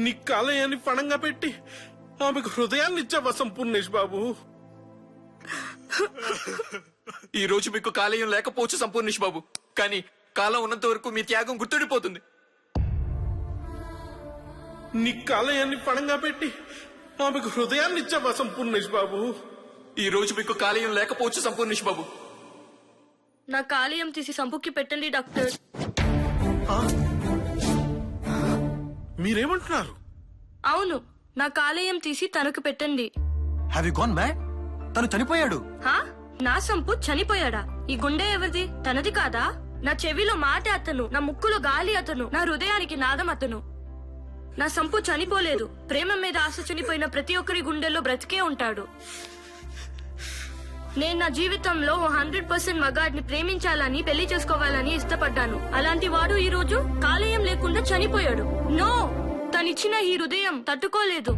నీ కాలేయాన్ని పణంగా పెట్టి ఆమెకు హృదయాన్ని ఇచ్చావా సంపూర్ణేష్ బాబు? ఈ రోజు మీకు కాలేయం లేకపోవచ్చు సంపూర్ణేష్ బాబు, కానీ కాలం ఉన్నంత వరకు మీ త్యాగం గుర్తుండిపోతుంది. నీ కాలేయాన్ని పణంగా పెట్టి ఆమెకు హృదయాన్ని ఇచ్చావా సంపూర్ణేష్ బాబు? ఈ రోజు మీకు కాలేయం లేకపోవచ్చు సంపూర్ణేష్ బాబు. నా కాలేయం తీసి సంపుకి పెట్టండి డాక్టర్. మీరేమంటున్నారు? అవును, నా కాలేయం తీసి తనకు పెట్టండి. Have you gone mad? తను చనిపోయాడు. హా? నా సంపు చనిపోయాడా? ఈ గుండె ఎవరిది? తనది కాదా? నా చెవిలో మాట అతను, నా ముక్కులో గాలి అతను, నా హృదయానికి నాదం అతను. నా సంపు చనిపోలేదు. ప్రేమ మీద ఆశ చనిపోయిన ప్రతి ఒక్కరి గుండెల్లో బ్రతికే ఉంటాడు. నేను నా జీవితంలో 100% మగాడిని ప్రేమించాలని, పెళ్లి చేసుకోవాలని ఇష్టపడ్డాను. అలాంటి వాడు ఈ రోజు కాలేయం లేకుండా చనిపోయాడు. నో, తనిచ్చిన ఈ హృదయం తట్టుకోలేదు.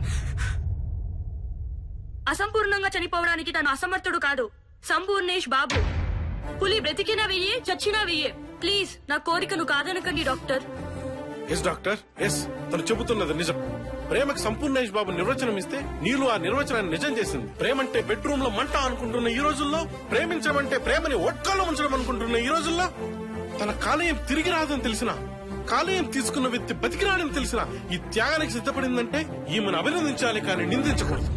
అసంపూర్ణంగా చనిపోవడానికి తను అసమర్థుడు కాదు. సంపూర్ణేష్ బాబు. పులి బ్రతికినా వెయ్యే, చచ్చినా వెయ్యే. ప్లీజ్ నా కోరికను కాదనకండి డాక్టర్. ఎస్ డాక్టర్, ఎస్, తను చెబుతున్నది నిజం. ప్రేమకు సంపూర్ణేష్ బాబు నిర్వచనం ఇస్తే నీళ్ళు ఆ నిర్వచనాన్ని నిజం చేసింది. ప్రేమంటే బెడ్రూమ్ లో మంట అనుకుంటున్న ఈ రోజుల్లో, ప్రేమించమంటే ప్రేమని ఒట్కాలో ఉంచడం అనుకుంటున్న ఈ రోజుల్లో, తన కాలేయం తిరిగి రాదని తెలిసిన, కాలేయం తీసుకున్న వ్యక్తి బతికిరాడని తెలిసిన ఈ త్యాగానికి సిద్ధపడిందంటే ఈమెను అభినందించాలి కానీ నిందించకూడదు.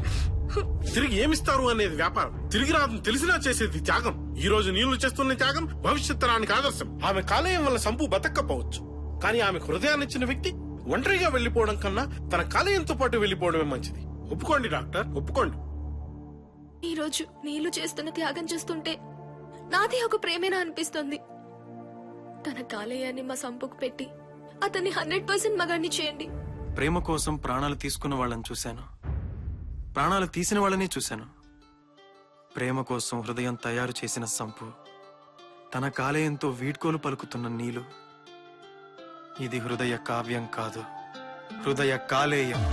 తిరిగి ఏమిస్తారు అనేది వ్యాపారం, తిరిగి రాదని తెలిసినా చేసేది త్యాగం. ఈ రోజు నీళ్లు చేస్తున్న త్యాగం భవిష్యత్ తరానికి ఆదర్శం. ఆమె కాలేయం వల్ల సంపు బతక్కపోవచ్చు, కానీ ఆమె హృదయాన్ని ఇచ్చిన వ్యక్తి ఒంటరిగా వెళ్లిపోవడం కన్నా తన కాలేయంతో పాటు వెళ్లిపోవడమే మంచిది. ఒప్పుకోండి డాక్టర్, ఒప్పుకోండి. ఈ రోజు నీళ్లు చేస్తున్న త్యాగం చేస్తుంటే నాది ఒక ప్రేమేనా అనిపిస్తుంది. తన కాలేయాన్ని మా సంపుకు పెట్టి అతన్ని 100% మగాడిని చేయండి. ప్రేమ కోసం ప్రాణాలు తీసుకున్న వాళ్ళని చూశాను, ప్రాణాలు తీసిన వాళ్ళని చూశాను. ప్రేమ కోసం హృదయం తయారు చేసిన సంపు, తన కాలేయంతో వీడ్కోలు పలుకుతున్న నీలు. ఇది హృదయ కావ్యం కాదు, హృదయ కాలేయం.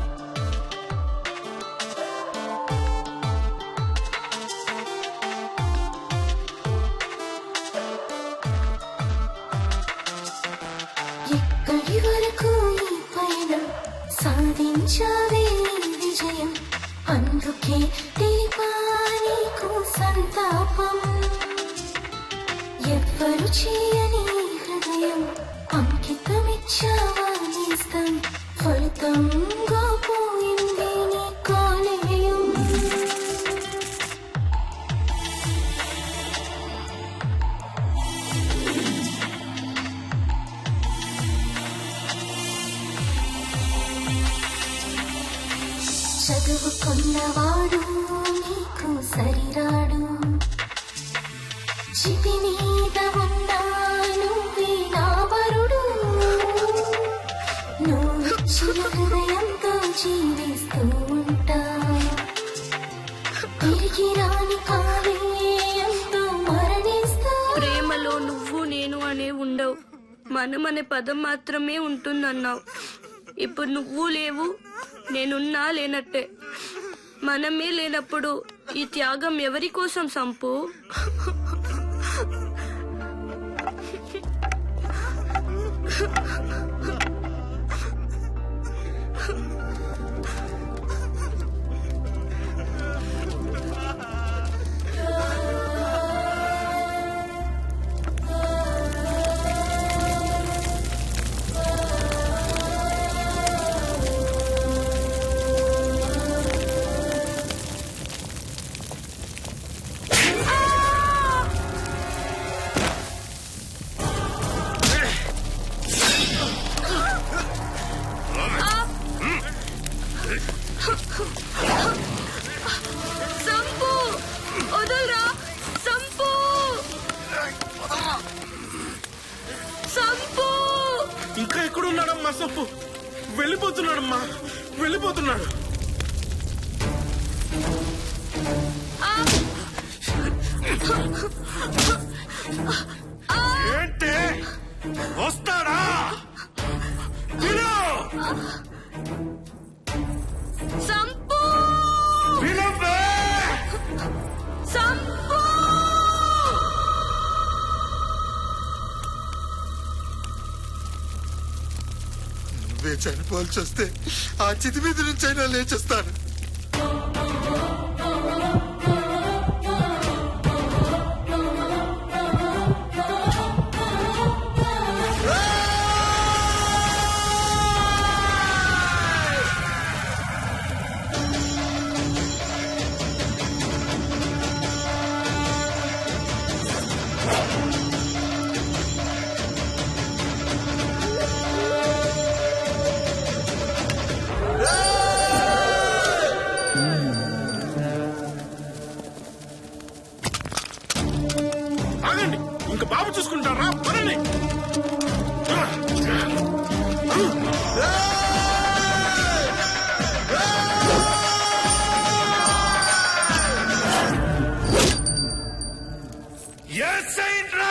ఎక్కడి వరకు ఈ పయనం సాధించావే విజయం, అందుకే దీపానికి సంతాపం. ఎవ్వరు చేయని హృదయం అంకితమిచ్చావా నేస్తం, ఫలితంగా పోయింది నీ కాలేయం. చదువుకున్నవాడు నీకు సరిరాడు, చితి మీద ఉన్నాను వీణావరుడు. నువ్విచ్చిన హృదయంతో జీవిస్తూ ఉంటా, తిరిగి రాని కాలేయంతో మరణిస్తా. ప్రేమలో నువ్వు నేను అనే ఉండవు, మనం అనే పదం మాత్రమే ఉంటుందన్నావు. ఇప్పుడు నువ్వు లేవు, నేనున్నా లేనట్టే. మనమే లేనప్పుడు ఈ త్యాగం ఎవరి కోసం సంపు? సొప్పు వెళ్ళిపోతున్నాడమ్మా, వెళ్ళిపోతున్నాడు. ఏంటి వస్తాడా? విను! సంపు వినవే! సంపు నువ్వే చనిపోవాల్సి వస్తే ఆ చితి మీద నుంచి అయినా లేచేస్తాను. ఆగండి, ఇంకా బాబు చూసుకుంటారా? పదండి. ఎస్ అయింట్రా!